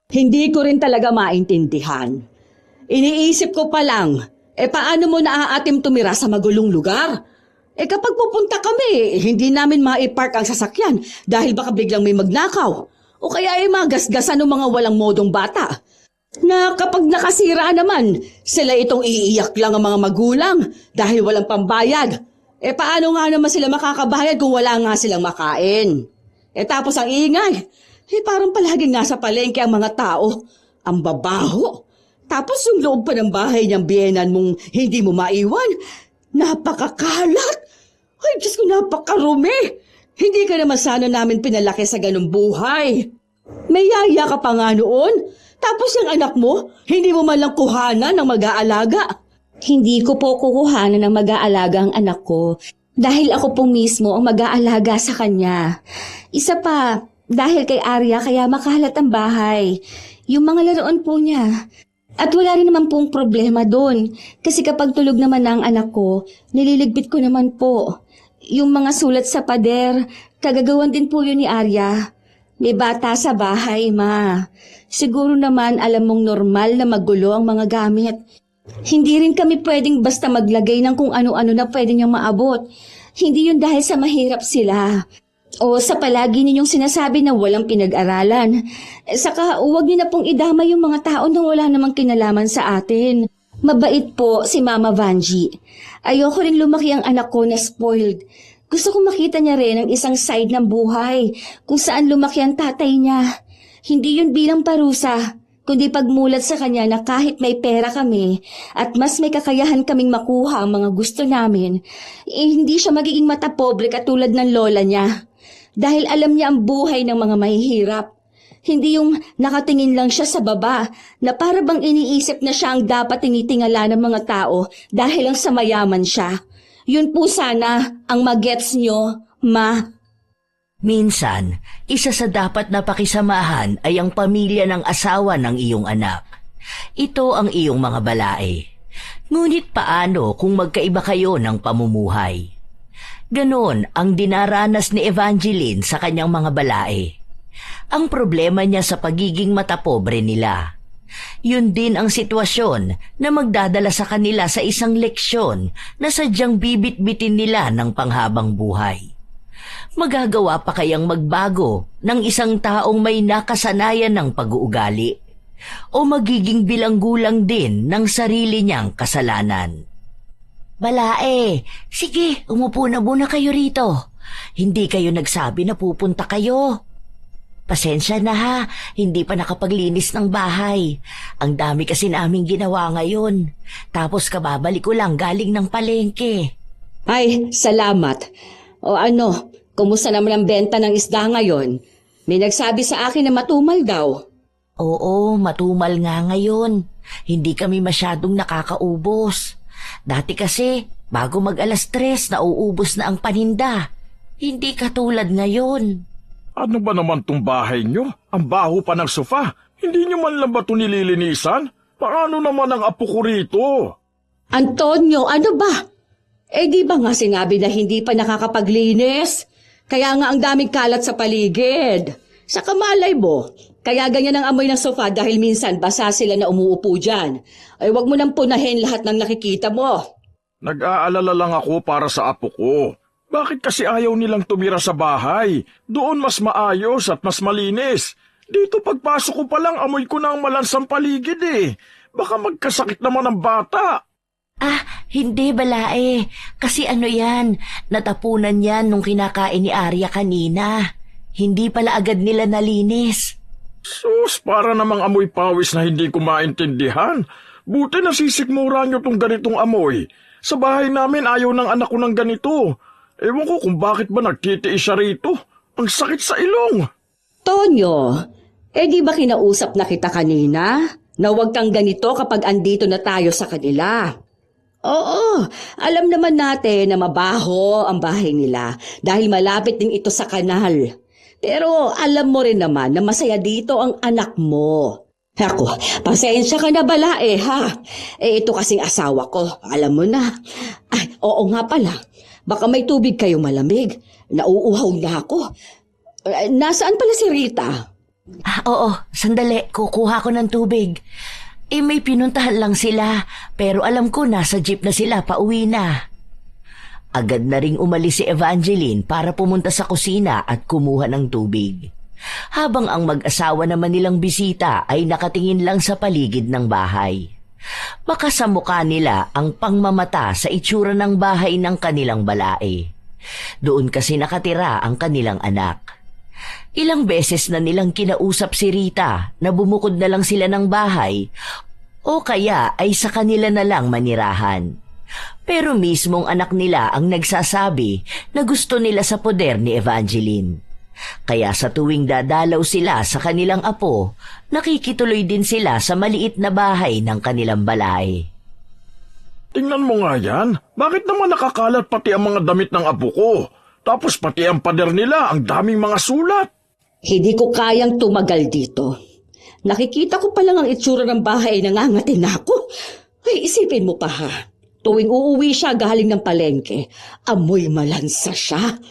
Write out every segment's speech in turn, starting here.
Hindi ko rin talaga maintindihan. Iniisip ko pa lang, paano mo naaatim tumira sa magulong lugar? Kapag pupunta kami, hindi namin maipark ang sasakyan dahil baka biglang may magnakaw. O kaya magasgasan ng mga walang modong bata. Na kapag nakasira naman, sila itong iiyak lang ang mga magulang dahil walang pambayad. Paano nga naman sila makakabayad kung wala nga silang makain? Tapos ang ingay, parang palaging nasa palengke ang mga tao. Ang babaho. Tapos yung loob pa ng bahay niyang biyenan mong hindi mo maiwan. Napakakalat. Ay, Diyos ko, napakarumi. Hindi ka naman sana namin pinalaki sa ganung buhay. May yaya ka pa nga noon. Tapos yung anak mo, hindi mo man lang kuhanan ng mag-aalaga. Hindi ko po kukuhanan ng mag-aalaga ang anak ko dahil ako po mismo ang mag-aalaga sa kanya. Isa pa, dahil kay Arya kaya makalat ang bahay. Yung mga laruan po niya. At wala rin naman pong problema doon. Kasi kapag tulog naman na ang anak ko, nililigpit ko naman po. Yung mga sulat sa pader, kagagawan din po yun ni Arya. May bata sa bahay, ma. Siguro naman alam mong normal na magulo ang mga gamit. Hindi rin kami pwedeng basta maglagay ng kung ano-ano na pwede niyang maabot. Hindi yun dahil sa mahirap sila. O sa palagi ninyong sinasabi na walang pinag-aralan. Saka huwag niyo na pong idama yung mga tao na wala namang kinalaman sa atin. Mabait po si Mama Vanji. Ayoko rin lumaki ang anak ko na spoiled. Gusto kong makita niya rin ang isang side ng buhay kung saan lumaki ang tatay niya. Hindi yun bilang parusa, kundi pagmulat sa kanya na kahit may pera kami at mas may kakayahan kaming makuha ang mga gusto namin, hindi siya magiging matapobre katulad ng lola niya. Dahil alam niya ang buhay ng mga mahihirap. Hindi yung nakatingin lang siya sa baba na para bang iniisip na siya ang dapat tinitingala ng mga tao dahil lang sa mayaman siya. Yun po sana ang magets nyo, ma. Minsan, isa sa dapat na pakisamahan ay ang pamilya ng asawa ng iyong anak. Ito ang iyong mga balae. Ngunit paano kung magkaiba kayo ng pamumuhay? Ganon ang dinaranas ni Evangeline sa kanyang mga balae. Ang problema niya sa pagiging matapobre nila. Yun din ang sitwasyon na magdadala sa kanila sa isang leksyon na sadyang bibit-bitin nila ng panghabang buhay. Magagawa pa kayang magbago ng isang taong may nakasanayan ng pag-uugali? O magiging bilanggulang din ng sarili niyang kasalanan? Balae, sige, umupo na muna kayo rito. Hindi kayo nagsabi na pupunta kayo. Pasensya na ha, hindi pa nakapaglinis ng bahay. Ang dami kasi naming ginawa ngayon. Tapos kababalik ko lang galing ng palengke. Ay, salamat. O ano, kumusta naman ang benta ng isda ngayon? May nagsabi sa akin na matumal daw. Oo, matumal nga ngayon. Hindi kami masyadong nakakaubos. Dati kasi, bago mag-alas 3, nauubos na ang paninda. Hindi katulad ngayon. Ano ba naman tong bahay nyo? Ang baho pa ng sofa. Hindi nyo man lang ba ito nililinisan? Paano naman ang apo ko rito? Antonio, ano ba? Di ba nga sinabi na hindi pa nakakapaglinis? Kaya nga ang daming kalat sa paligid. Sa kamalay mo, kaya ganyan ang amoy ng sofa dahil minsan basa sila na umuupo dyan. Ay wag mo nang punahin lahat ng nakikita mo. Nag-aalala lang ako para sa apo ko. Bakit kasi ayaw nilang tumira sa bahay? Doon mas maayos at mas malinis. Dito pagpasok ko pa lang amoy ko na ang malansang paligid eh. Baka magkasakit naman ang bata. Hindi balae. Kasi ano yan, natapunan yan nung kinakain ni Arya kanina. Hindi pala agad nila nalinis. Sus, para namang amoy pawis na hindi ko maintindihan. Buti nasisikmura nyo tong ganitong amoy. Sa bahay namin ayaw ng anak ko ng ganito. Ewan ko kung bakit ba nagtitiis siya rito. Ang sakit sa ilong. Tonyo, di ba kinausap na kita kanina? Na huwag kang ganito kapag andito na tayo sa kanila. Oo, alam naman natin na mabaho ang bahay nila dahil malapit din ito sa kanal. Pero alam mo rin naman na masaya dito ang anak mo. Ako, pasensya ka na balae ha. Ito kasing asawa ko, alam mo na. Ay, oo nga pala. Baka may tubig kayong malamig. Nauuhaw na ako. Nasaan pala si Rita? Oo, sandali, kukuha ko ng tubig. May pinuntahan lang sila, pero alam ko nasa jeep na sila, pauwi na. Agad na ring umalis si Evangeline para pumunta sa kusina at kumuha ng tubig. Habang ang mag-asawa naman nilang bisita ay nakatingin lang sa paligid ng bahay. Baka sa mukha nila ang pangmamata sa itsura ng bahay ng kanilang balae. Doon kasi nakatira ang kanilang anak. Ilang beses na nilang kinausap si Rita na bumukod na lang sila ng bahay o kaya ay sa kanila na lang manirahan. Pero mismong anak nila ang nagsasabi na gusto nila sa poder ni Evangeline. Kaya sa tuwing dadalaw sila sa kanilang apo, nakikituloy din sila sa maliit na bahay ng kanilang balay. Tingnan mo nga yan. Bakit naman nakakalat pati ang mga damit ng apo ko? Tapos pati ang pader nila, ang daming mga sulat. Hindi ko kayang tumagal dito. Nakikita ko pa lang ang itsura ng bahay, nangangatin na ako. Ay, isipin mo pa ha. Tuwing uuwi siya galing ng palengke, amoy malansa siya.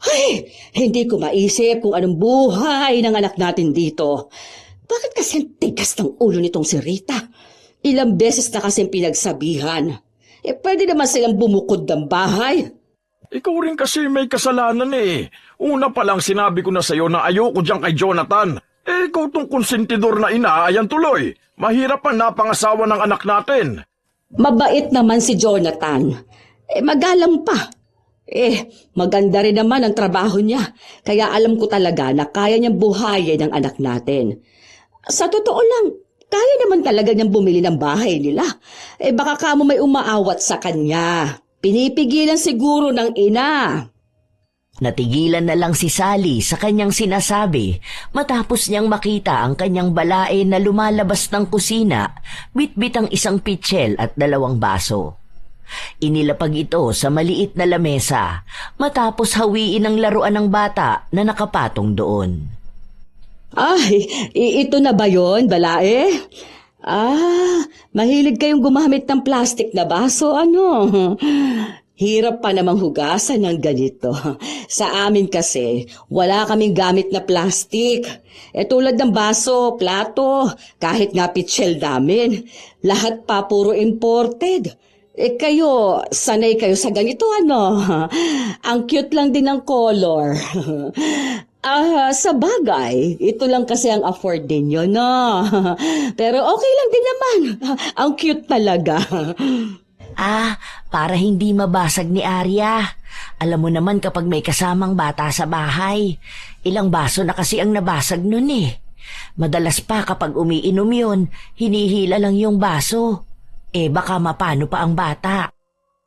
Ay, hindi ko maisip kung anong buhay ng anak natin dito. Bakit kasi ang tigas ng ulo nitong si Rita? Ilang beses na kasing pinagsabihan. Pwede naman silang bumukod ng bahay. Ikaw rin kasi may kasalanan eh. Una pa lang sinabi ko na sa'yo na ayoko dyan kay Jonathan. Ikaw tong konsentidor na ina, ayan tuloy. Mahirap ang napangasawa ng anak natin. Mabait naman si Jonathan. Magalang pa. Maganda rin naman ang trabaho niya. Kaya alam ko talaga na kaya niyang buhayin ang anak natin. Sa totoo lang, kaya naman talaga niyang bumili ng bahay nila. Baka kamo may umaawat sa kanya. Pinipigilan siguro ng ina. Natigilan na lang si Sally sa kanyang sinasabi matapos niyang makita ang kanyang balae na lumalabas ng kusina, bitbit ang isang pitsil at 2 baso. Inilapag ito sa maliit na lamesa matapos hawiin ang laruan ng bata na nakapatong doon. Ay, ito na ba yon, balae? Mahilig kayong gumamit ng plastic na baso, ano? Hirap pa namang hugasan ng ganito. Sa amin kasi, wala kaming gamit na plastic. Tulad ng baso, plato, kahit nga pitsil namin. Lahat pa puro imported. Kayo, sanay kayo sa ganito, ano? Ang cute lang din ng color. Sa bagay, ito lang kasi ang afford ninyo, no? Pero okay lang din naman. Ang cute talaga. Para hindi mabasag ni Arya. Alam mo naman kapag may kasamang bata sa bahay, ilang baso na kasi ang nabasag nun eh. Madalas pa kapag umiinom yun, hinihila lang yung baso. Baka mapano pa ang bata.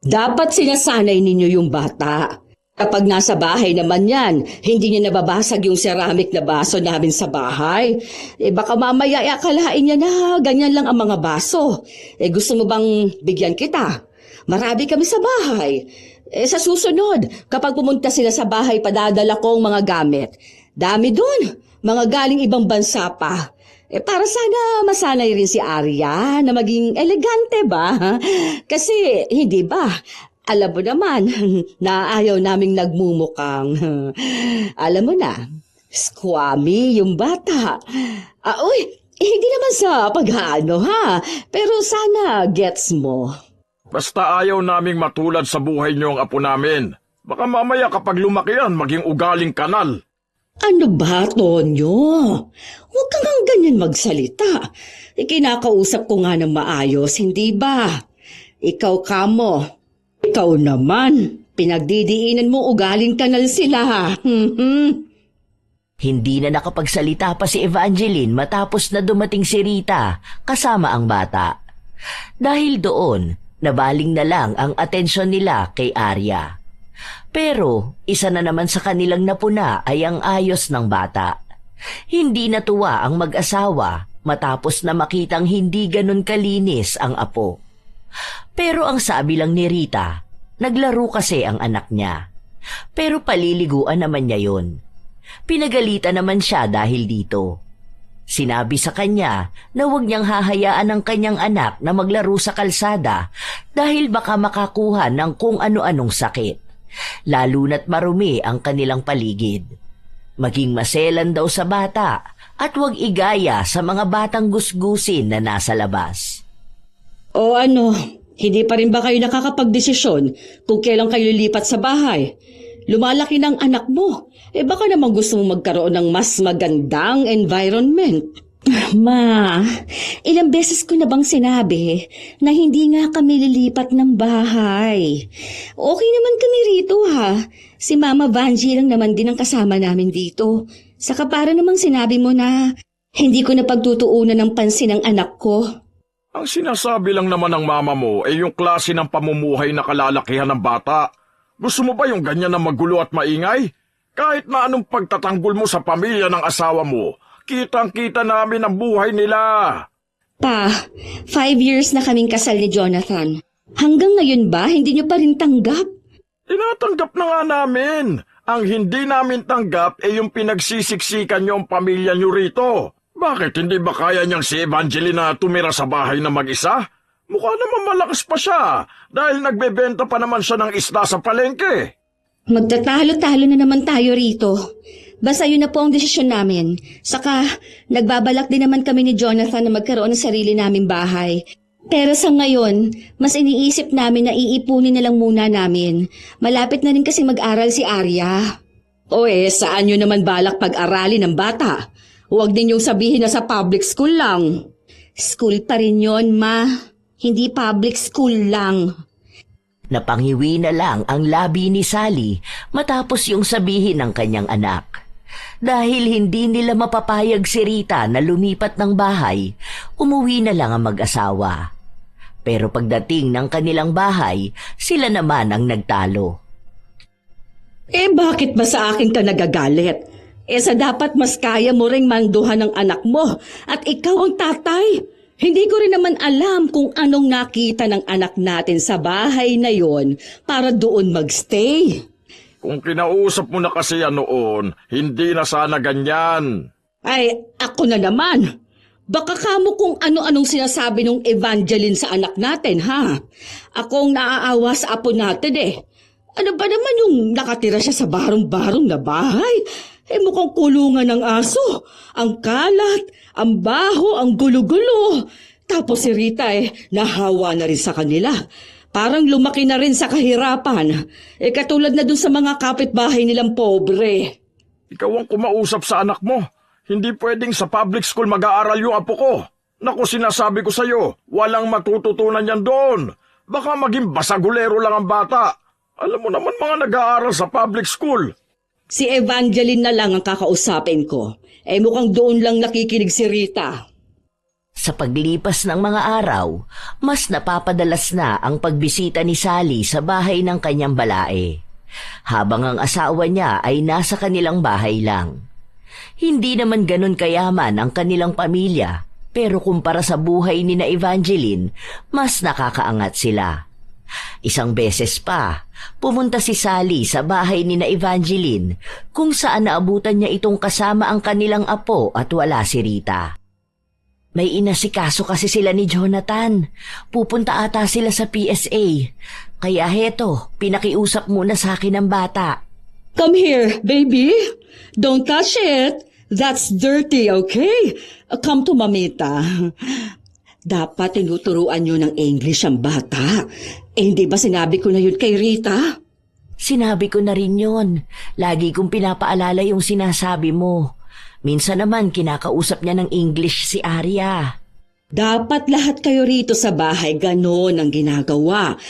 Dapat sinasanay ninyo yung bata. Kapag nasa bahay naman yan, hindi niya nababasag yung ceramic na baso namin sa bahay. Baka mamaya akalain niya na ganyan lang ang mga baso. Gusto mo bang bigyan kita? Marami kami sa bahay. Sa susunod, kapag pumunta sila sa bahay, padadala ko ang mga gamit. Dami dun, mga galing ibang bansa pa. Para sana masanay rin si Arya na maging elegante ba? Kasi, hindi ba? Alam mo naman, na ayaw naming nagmumukang. Alam mo na, squammy yung bata. Hindi naman sa pag-aano ha, pero sana gets mo. Basta ayaw naming matulad sa buhay niyo ang apo namin. Baka mamaya kapag lumaki yan, maging ugaling kanal. Ano ba, Tonyo? Huwag kang ang ganyan magsalita. Kinakausap ko nga ng maayos, hindi ba? Ikaw kamo. Ikaw naman. Pinagdidiinan mo ugaling kanal sila. Hindi na nakapagsalita pa si Evangeline matapos na dumating si Rita kasama ang bata. Dahil doon, nabaling na lang ang atensyon nila kay Arya. Pero isa na naman sa kanilang napuna ay ang ayos ng bata. Hindi natuwa ang mag-asawa matapos na makitang hindi ganun kalinis ang apo. Pero ang sabi lang ni Rita, naglaro kasi ang anak niya. Pero paliliguan naman niya yun. Pinagalitan naman siya dahil dito. Sinabi sa kanya na huwag niyang hahayaan ang kanyang anak na maglaro sa kalsada dahil baka makakuha ng kung ano-anong sakit. Lalo na't marumi ang kanilang paligid. Maging maselan daw sa bata at huwag igaya sa mga batang gusgusin na nasa labas. O ano, hindi pa rin ba kayo nakakapagdesisyon kung kailan kayo lilipat sa bahay? Lumalaki ng anak mo. Baka naman gusto mo magkaroon ng mas magandang environment. Ma, ilang beses ko na bang sinabi na hindi nga kami lilipat ng bahay? Okay naman kami rito ha. Si Mama Vanji lang naman din ang kasama namin dito. Saka para namang sinabi mo na hindi ko na pagtutuunan ng pansin ng anak ko. Ang sinasabi lang naman ng mama mo ay yung klase ng pamumuhay na kalalakihan ng bata. Gusto mo ba yung ganyan na magulo at maingay? Kahit na anong pagtatanggol mo sa pamilya ng asawa mo, kitang-kita namin ang buhay nila. Pa, 5 years na kaming kasal ni Jonathan. Hanggang ngayon ba, hindi niyo pa rin tanggap? Tinatanggap na nga namin. Ang hindi namin tanggap ay yung pinagsisiksikan niyo ang pamilya niyo rito. Bakit hindi ba kaya niyang si Evangelina tumira sa bahay na mag-isa? Mukha naman malakas pa siya dahil nagbebenta pa naman siya ng isda sa palengke. Magtatalo-talo na naman tayo rito. Basta yun na po ang desisyon namin. Saka, nagbabalak din naman kami ni Jonathan na magkaroon ng sarili naming bahay. Pero sa ngayon, mas iniisip namin na iipunin na lang muna namin. Malapit na rin kasi mag-aral si Arya. O saan nyo naman balak pag-aralin ng bata? Huwag ninyong sabihin na sa public school lang. School pa rin yun, Ma. Hindi public school lang. Napangiwi na lang ang labi ni Sally matapos yung sabihin ng kanyang anak. Dahil hindi nila mapapayag si Rita na lumipat ng bahay, umuwi na lang ang mag-asawa. Pero pagdating ng kanilang bahay, sila naman ang nagtalo. Bakit ba sa akin ka nagagalit? Sa dapat mas kaya mo ring manduhan ng anak mo at ikaw ang tatay. Hindi ko rin naman alam kung anong nakita ng anak natin sa bahay na yon para doon magstay. Kung kinausap mo na kasi yan noon, hindi na sana ganyan. Ako na naman. Baka kamo kung ano-anong sinasabi ng Evangeline sa anak natin, ha? Akong naaawa sa apo natin Ano ba naman yung nakatira siya sa barong-barong na bahay? Mukhang kulungan ng aso. Ang kalat, ang baho, ang gulo-gulo. Tapos si Rita nahawa na rin sa kanila. Parang lumaki na rin sa kahirapan. Katulad na dun sa mga kapitbahay nilang pobre. Ikaw ang kumausap sa anak mo. Hindi pwedeng sa public school mag-aaral yung apo ko. Naku, sinasabi ko sa'yo, walang matututunan yan doon. Baka maging basagulero lang ang bata. Alam mo naman mga nag-aaral sa public school. Si Evangeline na lang ang kakausapin ko. Mukhang doon lang nakikinig si Rita. Sa paglipas ng mga araw, mas napapadalas na ang pagbisita ni Sally sa bahay ng kanyang balae. Habang ang asawa niya ay nasa kanilang bahay lang. Hindi naman ganun kayaman ang kanilang pamilya, pero kumpara sa buhay ni na Evangeline, mas nakakaangat sila. Isang beses pa, pumunta si Sally sa bahay ni na Evangeline kung saan naabutan niya itong kasama ang kanilang apo at wala si Rita. May inasikaso kasi sila ni Jonathan. Pupunta ata sila sa PSA. Kaya heto, pinakiusap muna sa akin ng bata. Come here, baby. Don't touch it. That's dirty, okay? Come to mamita. Dapat tinuturuan nyo ng English ang bata. Hindi ba sinabi ko na yun kay Rita? Sinabi ko na rin yun. Lagi kong pinapaalala yung sinasabi mo. Minsan naman kinakausap niya ng English si Arya. Dapat lahat kayo rito sa bahay gano'n ang ginagawa.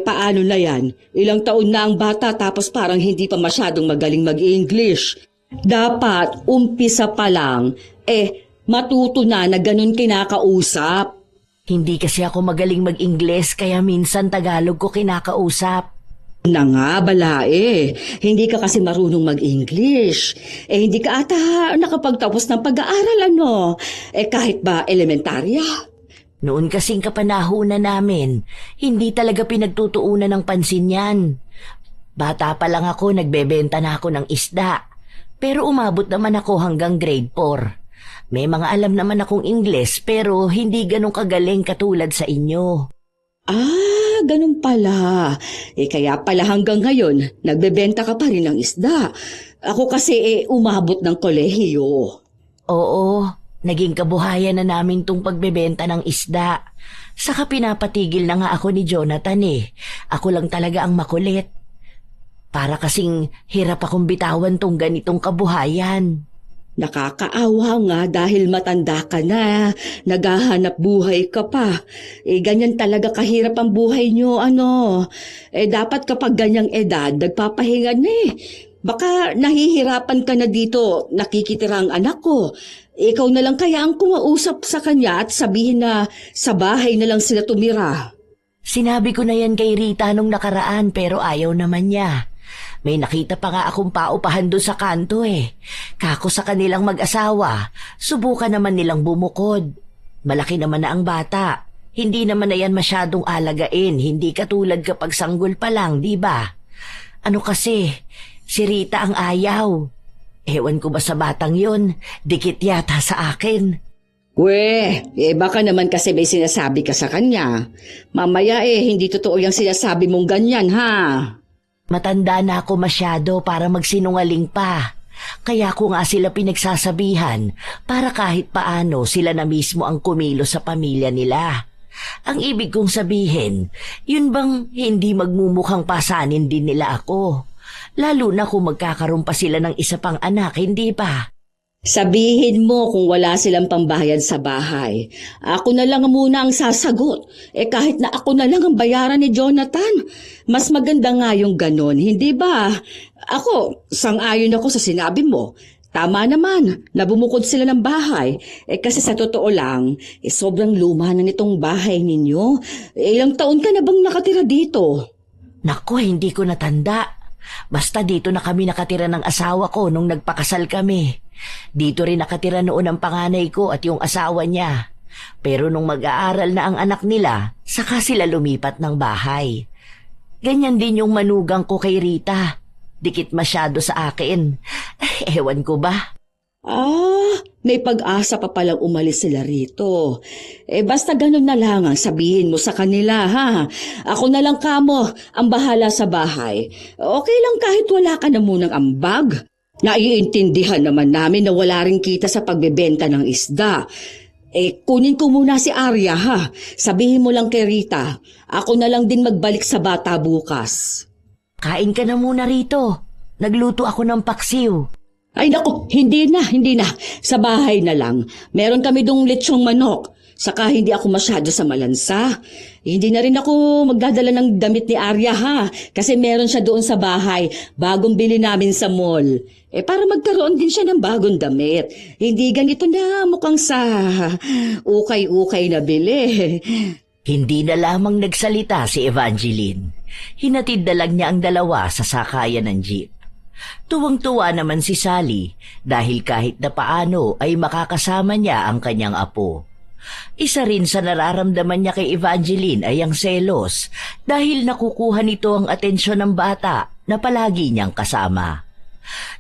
Paano na yan? Ilang taon na ang bata tapos parang hindi pa masyadong magaling mag-English. Dapat umpisa pa lang, matuto na gano'n kinakausap. Hindi kasi ako magaling mag-Ingles kaya minsan Tagalog ko kinakausap. Na nga, balae. Hindi ka kasi marunong mag-English. Hindi ka ata nakapagtapos ng pag-aaral, ano? Kahit ba elementarya? Noon kasing kapanahunan namin, hindi talaga pinagtutuunan ng pansin yan. Bata pa lang ako, nagbebenta na ako ng isda. Pero umabot naman ako hanggang grade 4. May mga alam naman akong Ingles pero hindi ganun kagaling katulad sa inyo. Ganun pala. Kaya pala hanggang ngayon, nagbebenta ka pa rin ng isda. Ako kasi umabot ng kolehiyo. Oo, naging kabuhayan na namin tong pagbebenta ng isda. Saka pinapatigil na nga ako ni Jonathan eh. Ako lang talaga ang makulit. Para kasing hirap akong bitawan tong ganitong kabuhayan. Nakakaawa nga dahil matanda ka na, naghahanap buhay ka pa. Ganyan talaga kahirap ang buhay nyo, ano. Dapat kapag ganyang edad, nagpapahinga na eh. Baka nahihirapan ka na dito, nakikitira ang anak ko. Ikaw na lang kaya ang kumausap sa kanya at sabihin na sa bahay na lang sila tumira. Sinabi ko na yan kay Rita nung nakaraan pero ayaw naman niya. May nakita pa nga akong paupahan doon sa kanto eh. Kako sa kanilang mag-asawa, subukan naman nilang bumukod. Malaki naman na ang bata. Hindi naman na yan masyadong alagain, hindi katulad kapag sanggol pa lang, di ba? Ano kasi, si Rita ang ayaw. Ewan ko ba sa batang yun, dikit yata sa akin. Baka naman kasi may sinasabi ka sa kanya. Mamaya hindi totoo yung sinasabi mong ganyan, ha? Matanda na ako masyado para magsinungaling pa. Kaya ko nga sila pinagsasabihan para kahit paano sila na mismo ang kumilo sa pamilya nila. Ang ibig kong sabihin, yun bang hindi magmumukhang pasanin din nila ako? Lalo na kung magkakaroon pa sila ng isa pang anak, hindi ba? Sabihin mo kung wala silang pambayad sa bahay. Ako na lang muna ang sasagot. Kahit na ako na lang ang bayaran ni Jonathan. Mas maganda nga yung ganon, hindi ba? Ako, sang-ayon ako sa sinabi mo. Tama naman, nabumukod sila ng bahay. Kasi sa totoo lang, sobrang luma na nitong bahay ninyo. Ilang taon ka na bang nakatira dito? Naku, hindi ko natanda. Basta dito na kami nakatira ng asawa ko nung nagpakasal kami. Dito rin nakatira noon ang panganay ko at yung asawa niya. Pero nung mag-aaral na ang anak nila, saka sila lumipat ng bahay. Ganyan din yung manugang ko kay Rita. Dikit masyado sa akin. Ewan ko ba? May pag-asa pa palang umalis sila rito. Basta ganun na lang ang sabihin mo sa kanila, ha? Ako na lang kamo ang bahala sa bahay. Okay lang kahit wala ka na munang ambag. Naiintindihan naman namin na wala rin kita sa pagbebenta ng isda. Kunin ko muna si Arya, ha? Sabihin mo lang kay Rita, ako na lang din magbalik sa bata bukas. Kain ka na muna rito. Nagluto ako ng paksiw. Ay naku, hindi na. Sa bahay na lang. Meron kami dong lechong manok. Saka hindi ako masyado sa malansa. Hindi na rin ako magdadala ng damit ni Arya, ha? Kasi meron siya doon sa bahay. Bagong bili namin sa mall. Para magkaroon din siya ng bagong damit. Hindi ganito na mukhang sa ukay-ukay na bili. Hindi na lamang nagsalita si Evangeline. Hinatid na lang niya ang dalawa sa sakayan ng jeep. Tuwang-tuwa naman si Sally dahil kahit na paano ay makakasama niya ang kanyang apo. Isa rin sa nararamdaman niya kay Evangeline ay ang selos dahil nakukuha nito ang atensyon ng bata na palagi niyang kasama.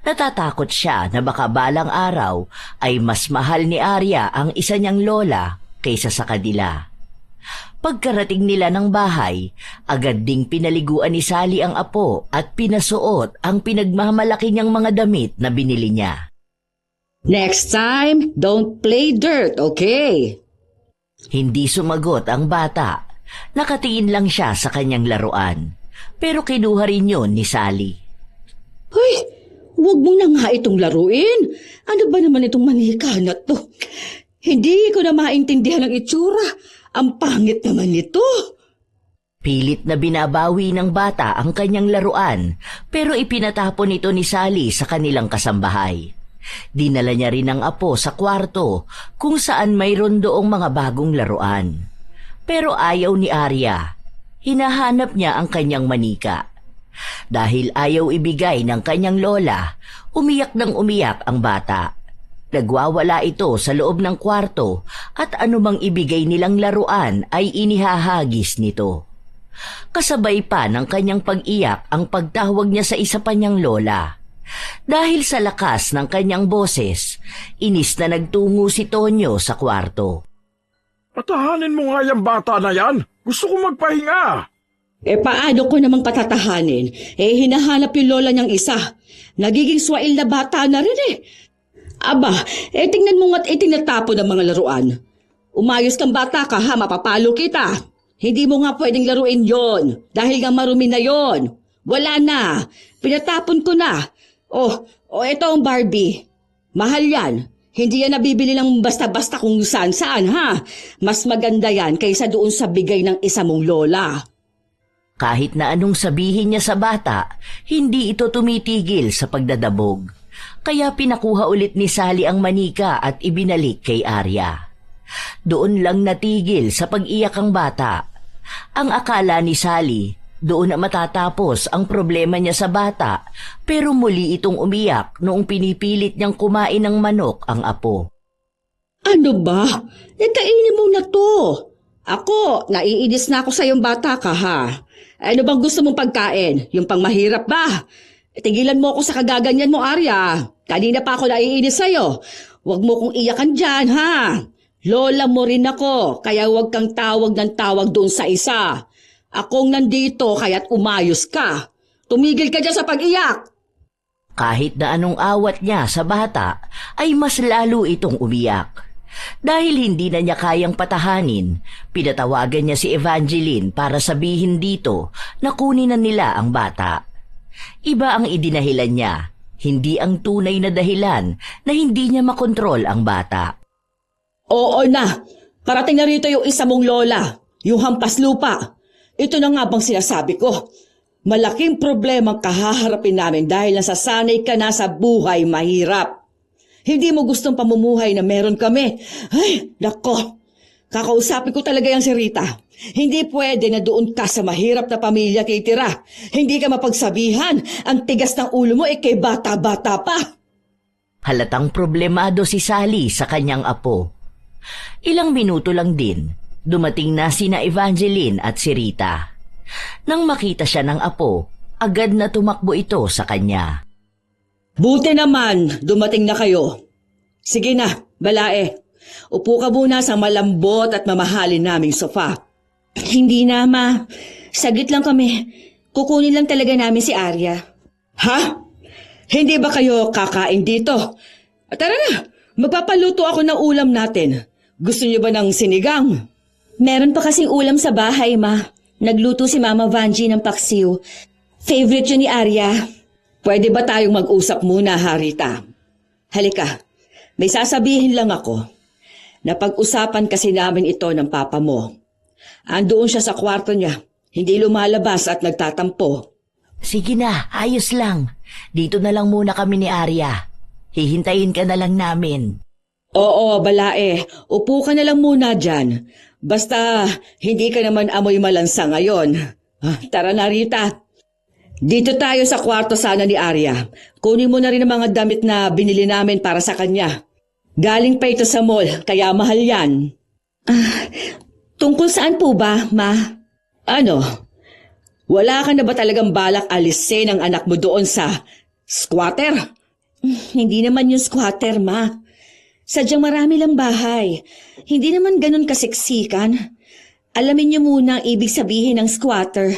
Natatakot siya na baka balang araw ay mas mahal ni Arya ang isa niyang lola kaysa sa kanila. Pagkarating nila ng bahay, agad ding pinaliguan ni Sally ang apo at pinasuot ang pinagmamalaki niyang mga damit na binili niya. Next time, don't play dirt, okay? Hindi sumagot ang bata. Nakatingin lang siya sa kanyang laruan. Pero kinuha rin yun ni Sally. Hoy, huwag mo na nga itong laruin. Ano ba naman itong manika na to? Hindi ko na maintindihan ang itsura. Ang pangit naman nito. Pilit na binabawi ng bata ang kanyang laruan pero ipinatapon ito ni Sally sa kanilang kasambahay. Dinala niya rin ang apo sa kwarto kung saan mayroon doong mga bagong laruan. Pero ayaw ni Arya. Hinahanap niya ang kanyang manika. Dahil ayaw ibigay ng kanyang lola, umiyak ng umiyak ang bata. Nagwawala ito sa loob ng kwarto at anumang ibigay nilang laruan ay inihahagis nito. Kasabay pa ng kanyang pag-iyak ang pagtawag niya sa isa pa niyang lola. Dahil sa lakas ng kanyang boses, inis na nagtungo si Tonyo sa kwarto. Patahanin mo nga yung bata na yan. Gusto ko magpahinga. Paano ko namang patatahanin? Hinahanap yung lola niyang isa. Nagiging swail na bata na rin . Aba, tingnan mo nga't itinatapon ng mga laruan. Umayos kang bata ka ha, mapapalo kita. Hindi mo nga pwedeng laruin yon dahil nga marumi na yon. Wala na, pinatapon ko na. Oh, ito ang Barbie. Mahal yan. Hindi yan nabibili ng basta-basta kung saan-saan ha. Mas maganda yan kaysa doon sa bigay ng isa mong lola. Kahit na anong sabihin niya sa bata, hindi ito tumitigil sa pagdadabog. Kaya pinakuha ulit ni Sally ang manika at ibinalik kay Arya. Doon lang natigil sa pag-iyak ang bata. Ang akala ni Sally, doon na matatapos ang problema niya sa bata, pero muli itong umiyak noong pinipilit niyang kumain ng manok ang apo. Ano ba? Kainin mo na to. Ako, naiinis na ako sa iyong bata ka ha. Ano bang gusto mong pagkain? Yung pang mahirap ba? Tigilan mo ako sa kagaganyan mo, Arya. Kanina pa ako naiinis sa'yo. Huwag mo kong iyakan dyan, ha? Lola mo rin ako, kaya huwag kang tawag ng tawag doon sa isa. Akong nandito, kaya't umayos ka. Tumigil ka dyan sa pag-iyak. Kahit na anong awat niya sa bata, ay mas lalo itong umiyak. Dahil hindi na niya kayang patahanin, pinatawagan niya si Evangeline para sabihin dito na kunin na nila ang bata. Iba ang idinahilan niya, hindi ang tunay na dahilan na hindi niya makontrol ang bata. Oo na, parating na rito yung isa mong lola, yung hampas lupa. Ito na nga bang sinasabi ko? Malaking problema ang kahaharapin namin dahil nasasanay ka na sa buhay mahirap. Hindi mo gustong pamumuhay na meron kami. Ay, nako. Kakausapin ko talaga yung si Rita. Hindi pwede na doon ka sa mahirap na pamilya titira. Hindi ka mapagsabihan. Ang tigas ng ulo mo kay bata-bata pa. Halatang problemado si Sally sa kanyang apo. Ilang minuto lang din, dumating na sina Evangeline at si Rita. Nang makita siya ng apo, agad na tumakbo ito sa kanya. Buti naman, dumating na kayo. Sige na, Balae. Upo ka muna sa malambot at mamahalin naming sofa. Hindi na, Ma. Saglit lang kami. Kukunin lang talaga namin si Arya. Ha? Hindi ba kayo kakain dito? Tara na, magpapaluto ako ng ulam natin. Gusto niyo ba ng sinigang? Meron pa kasing ulam sa bahay, Ma. Nagluto si Mama Vanji ng paksiw. Favorite yun ni Arya. Pwede ba tayong mag-usap muna, Harita? Halika, may sasabihin lang ako. Napag-usapan kasi namin ito ng papa mo. Andoon siya sa kwarto niya, hindi lumalabas at nagtatampo. Sige na, ayos lang. Dito na lang muna kami ni Arya. Hihintayin ka na lang namin. Oo, Balae, upo ka na lang muna dyan. Basta hindi ka naman amoy malansa ngayon. Tara na, Rita. Dito tayo sa kwarto sana ni Arya. Kunin mo na rin ang mga damit na binili namin para sa kanya. Galing pa ito sa mall, kaya mahal yan. Tungkol saan po ba, Ma? Ano? Wala ka na ba talagang balak alisin ang anak mo doon sa squatter? Hindi naman yung squatter, Ma. Sadyang marami lang bahay. Hindi naman ganun kasiksikan. Alamin niyo muna ang ibig sabihin ng squatter.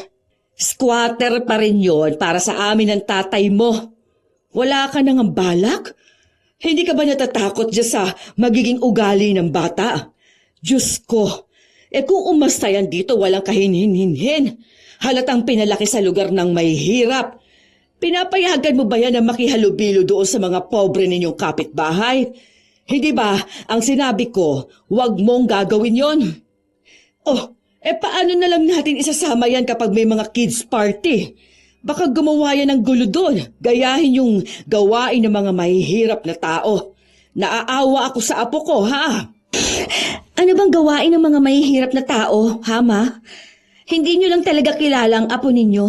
Squatter pa rin yun para sa amin ng tatay mo. Wala ka nang balak? Hindi ka ba natatakot dyan sa magiging ugali ng bata? Diyos ko, kung umasta yan dito walang kahinhin-hinhin. Halatang pinalaki sa lugar ng may hirap. Pinapayagan mo ba yan na makihalubilo doon sa mga pobre ninyong kapitbahay? Hindi ba ang sinabi ko, huwag mong gagawin yon? Oh, paano na lang natin isasama yan kapag may mga kids party? Baka gumawa yan ng gulo doon, gayahin yung gawain ng mga mahihirap na tao. Naaawa ako sa apo ko, ha? Ano bang gawain ng mga mahihirap na tao, ha, Ma? Hindi nyo lang talaga kilala ang apo ninyo.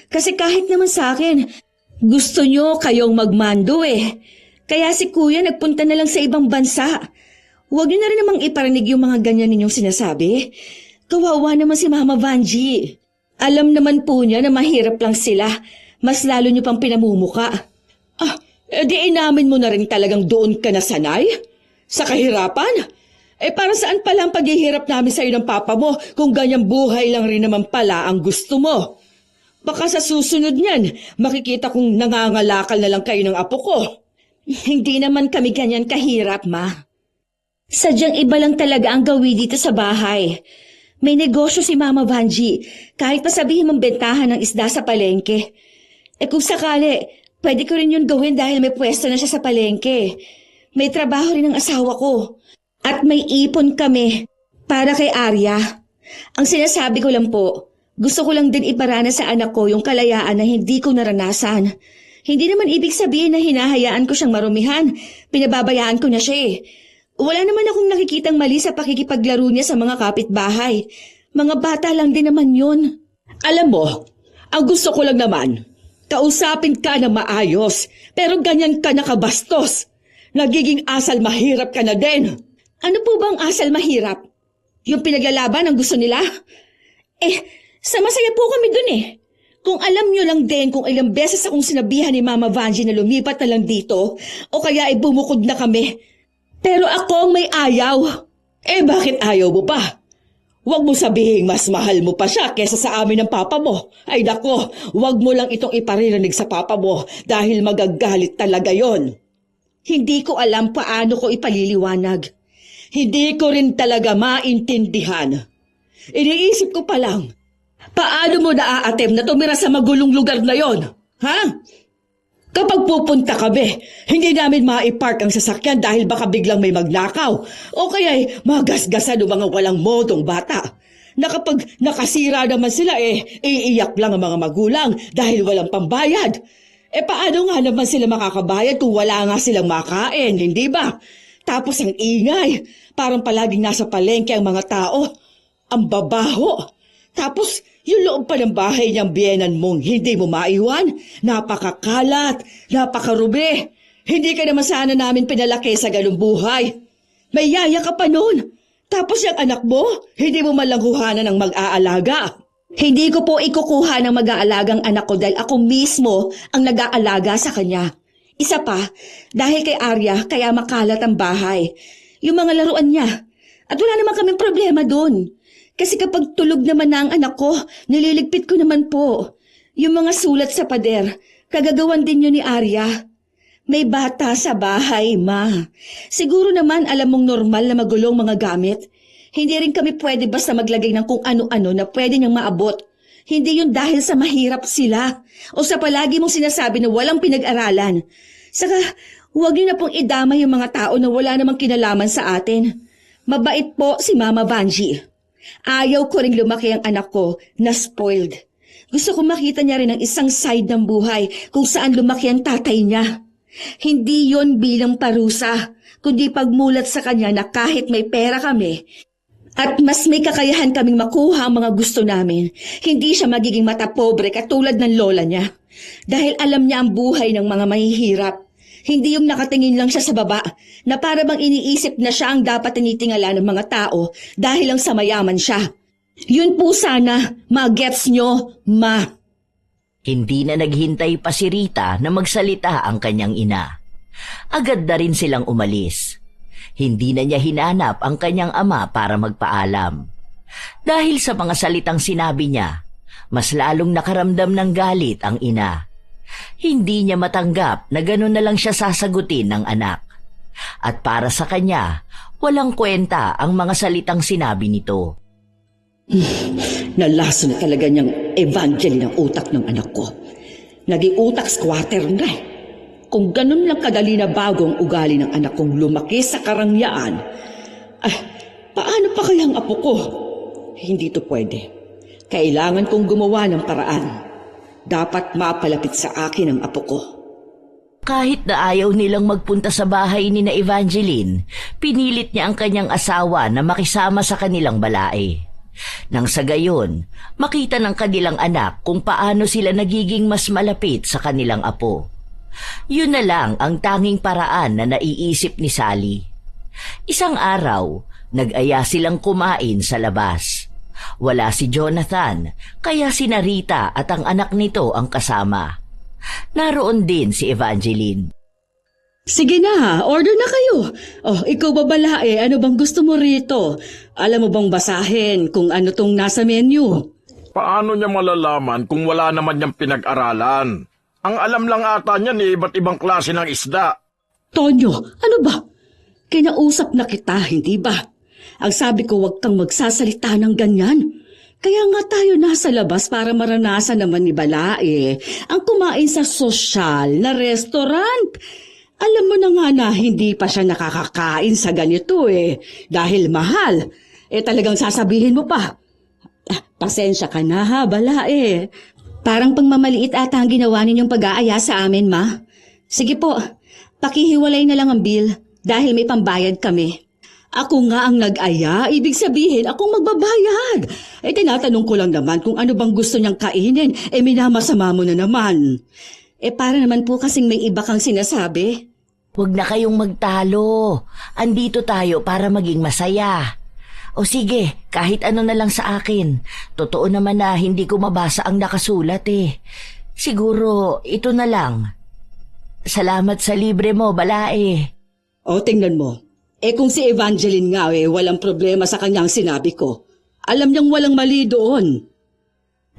Kasi kahit naman sa akin, gusto nyo kayong magmando eh. Kaya si Kuya nagpunta na lang sa ibang bansa. Huwag nyo na rin namang iparinig yung mga ganyan ninyong sinasabi. Kawawa naman si Mama Vanji. Alam naman po niya na mahirap lang sila. Mas lalo niyo pang pinamumuka. Di inamin mo na rin talagang doon ka nasanay? Sa kahirapan? Para saan pala ang paghihirap namin sa'yo ng papa mo kung ganyang buhay lang rin naman pala ang gusto mo? Baka sa susunod niyan, makikita kong nangangalakal na lang kayo ng apo ko. Hindi naman kami ganyan kahirap, Ma. Sadyang iba lang talaga ang gawi dito sa bahay. May negosyo si Mama Vanji, kahit pa sabihin mong bentahan ng isda sa palengke. Kung sakali, pwede ko rin yun gawin dahil may pwesto na siya sa palengke. May trabaho rin ang asawa ko. At may ipon kami para kay Arya. Ang sinasabi ko lang po, gusto ko lang din iparana sa anak ko yung kalayaan na hindi ko naranasan. Hindi naman ibig sabihin na hinahayaan ko siyang marumihan. Pinababayaan ko na siya eh. Wala naman akong nakikitang mali sa pakikipaglaro niya sa mga kapitbahay. Mga bata lang din naman yun. Alam mo, ang gusto ko lang naman, kausapin ka na maayos, pero ganyan ka nakabastos. Nagiging asal mahirap ka na din. Ano po bang asal mahirap? Yung pinaglalaban ang gusto nila? Sa masaya po kami dun eh. Kung alam nyo lang din kung ilang beses akong sinabihan ni Mama Vanji na lumipat na lang dito o kaya ay bumukod na kami. Pero ako ang may ayaw. Bakit ayaw mo pa? Huwag mo sabihin mas mahal mo pa siya kesa sa amin ng papa mo. Ay nako, huwag mo lang itong iparirinig sa papa mo dahil magagalit talaga yon. Hindi ko alam paano ko ipaliliwanag. Hindi ko rin talaga maintindihan. Iniisip ko pa lang, paano mo naaatem na tumira sa magulong lugar na yon? Ha? Kapag pupunta kami, hindi namin maipark ang sasakyan dahil baka biglang may magnakaw o kaya'y magasgasan ng mga walang modong bata. Na kapag nakasira naman sila iiyak lang ang mga magulang dahil walang pambayad. Paano nga naman sila makakabayad kung wala nga silang makain, hindi ba? Tapos ang ingay, parang palaging nasa palengke ang mga tao. Ang babaho. Tapos, yung loob pa ng bahay niyang biyenan mong hindi mo maiwan. Napakakalat, napakarumi. Hindi ka naman sana namin pinalaki sa ganung buhay. May yaya ka pa noon. Tapos yung anak mo, hindi mo man lang kuhanan ng mag-aalaga. Hindi ko po ikukuha ng mag-aalagang anak ko dahil ako mismo ang nag-aalaga sa kanya. Isa pa, dahil kay Arya, kaya makalat ang bahay. Yung mga laruan niya. At wala naman kaming problema doon. Kasi kapag tulog naman na ang anak ko, nililigpit ko naman po. Yung mga sulat sa pader, kagagawan din yun ni Arya. May bata sa bahay, Ma. Siguro naman alam mong normal na magulong mga gamit. Hindi rin kami pwede basta maglagay ng kung ano-ano na pwede niyang maabot. Hindi yun dahil sa mahirap sila o sa palagi mong sinasabi na walang pinag-aralan. Saka, huwag niyo na pong idama yung mga tao na wala namang kinalaman sa atin. Mabait po si Mama Vanji. Ayaw ko ring lumaki ang anak ko na spoiled. Gusto ko makita niya rin ang isang side ng buhay kung saan lumaki ang tatay niya. Hindi yon bilang parusa, kundi pagmulat sa kanya na kahit may pera kami at mas may kakayahan kaming makuha ang mga gusto namin, hindi siya magiging matapobre katulad ng lola niya. Dahil alam niya ang buhay ng mga mahihirap. Hindi yung nakatingin lang siya sa baba na para bang iniisip na siya ang dapat tinitingala ng mga tao dahil lang sa mayaman siya. Yun po sana, ma-gets nyo, Ma. Hindi na naghintay pa si Rita na magsalita ang kanyang ina. Agad na rin silang umalis. Hindi na niya hinanap ang kanyang ama para magpaalam. Dahil sa mga salitang sinabi niya, mas lalong nakaramdam ng galit ang ina. Hindi niya matanggap na gano'n na lang siya sasagutin ng anak. At para sa kanya, walang kwenta ang mga salitang sinabi nito. Nalaso na talaga niyang Evangeline ang utak ng anak ko. Naging utak squatter na eh. Kung ganun lang kadali na bago ang ugali ng anak kong lumaki sa karangyaan, paano pa kaya ang apo ko? Hindi to pwede. Kailangan kong gumawa ng paraan. Dapat mapalapit sa akin ang apo ko. Kahit na ayaw nilang magpunta sa bahay ni na Evangeline, pinilit niya ang kanyang asawa na makisama sa kanilang balae. Nang sa gayon, makita ng kanilang anak kung paano sila nagiging mas malapit sa kanilang apo. Yun na lang ang tanging paraan na naiisip ni Sally. Isang araw, nag-aya silang kumain sa labas. Wala si Jonathan, kaya si Rita at ang anak nito ang kasama. Naroon din si Evangeline. Sige na, order na kayo. Ikaw babalae, ano bang gusto mo rito? Alam mo bang basahin kung ano tong nasa menu? Paano niya malalaman kung wala naman niyang pinag-aralan? Ang alam lang ata niya ni iba't ibang klase ng isda. Tonyo, ano ba? Kinausap na kita, hindi ba? Ang sabi ko, huwag kang magsasalita ng ganyan. Kaya nga tayo nasa labas para maranasan naman ni Balae ang kumain sa sosyal na restaurant. Alam mo na nga na hindi pa siya nakakakain sa ganito dahil mahal. Talagang sasabihin mo pa. Pasensya ka na ha, Balae. Parang pangmamaliit ata ang ginawa ninyong pag-aaya sa amin, Ma. Sige po, pakihiwalay na lang ang bill dahil may pambayad kami. Ako nga ang nag-aya, ibig sabihin akong magbabayad. Tinatanong ko lang naman kung ano bang gusto niyang kainin, minamasama mo na naman. Para naman po kasing may iba kang sinasabi. Huwag na kayong magtalo. Andito tayo para maging masaya. O sige, kahit ano na lang sa akin. Totoo naman na hindi ko mabasa ang nakasulat Siguro, ito na lang. Salamat sa libre mo, Balae. Tingnan mo. Kung si Evangeline nga walang problema sa kanyang sinabi ko. Alam niyang walang mali doon.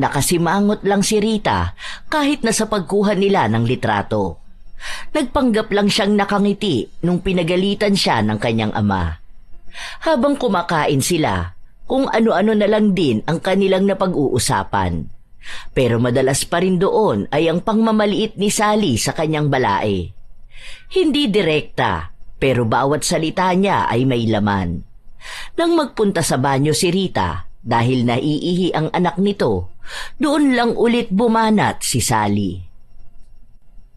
Nakasimangot lang si Rita kahit na sa pagkuha nila ng litrato. Nagpanggap lang siyang nakangiti nung pinagalitan siya ng kanyang ama. Habang kumakain sila, kung ano-ano na lang din ang kanilang napag-uusapan. Pero madalas pa rin doon ay ang pangmamaliit ni Sally sa kanyang Balae. Hindi direkta, pero bawat salita niya ay may laman. Nang magpunta sa banyo si Rita, dahil naiihi ang anak nito, doon lang ulit bumanat si Sally.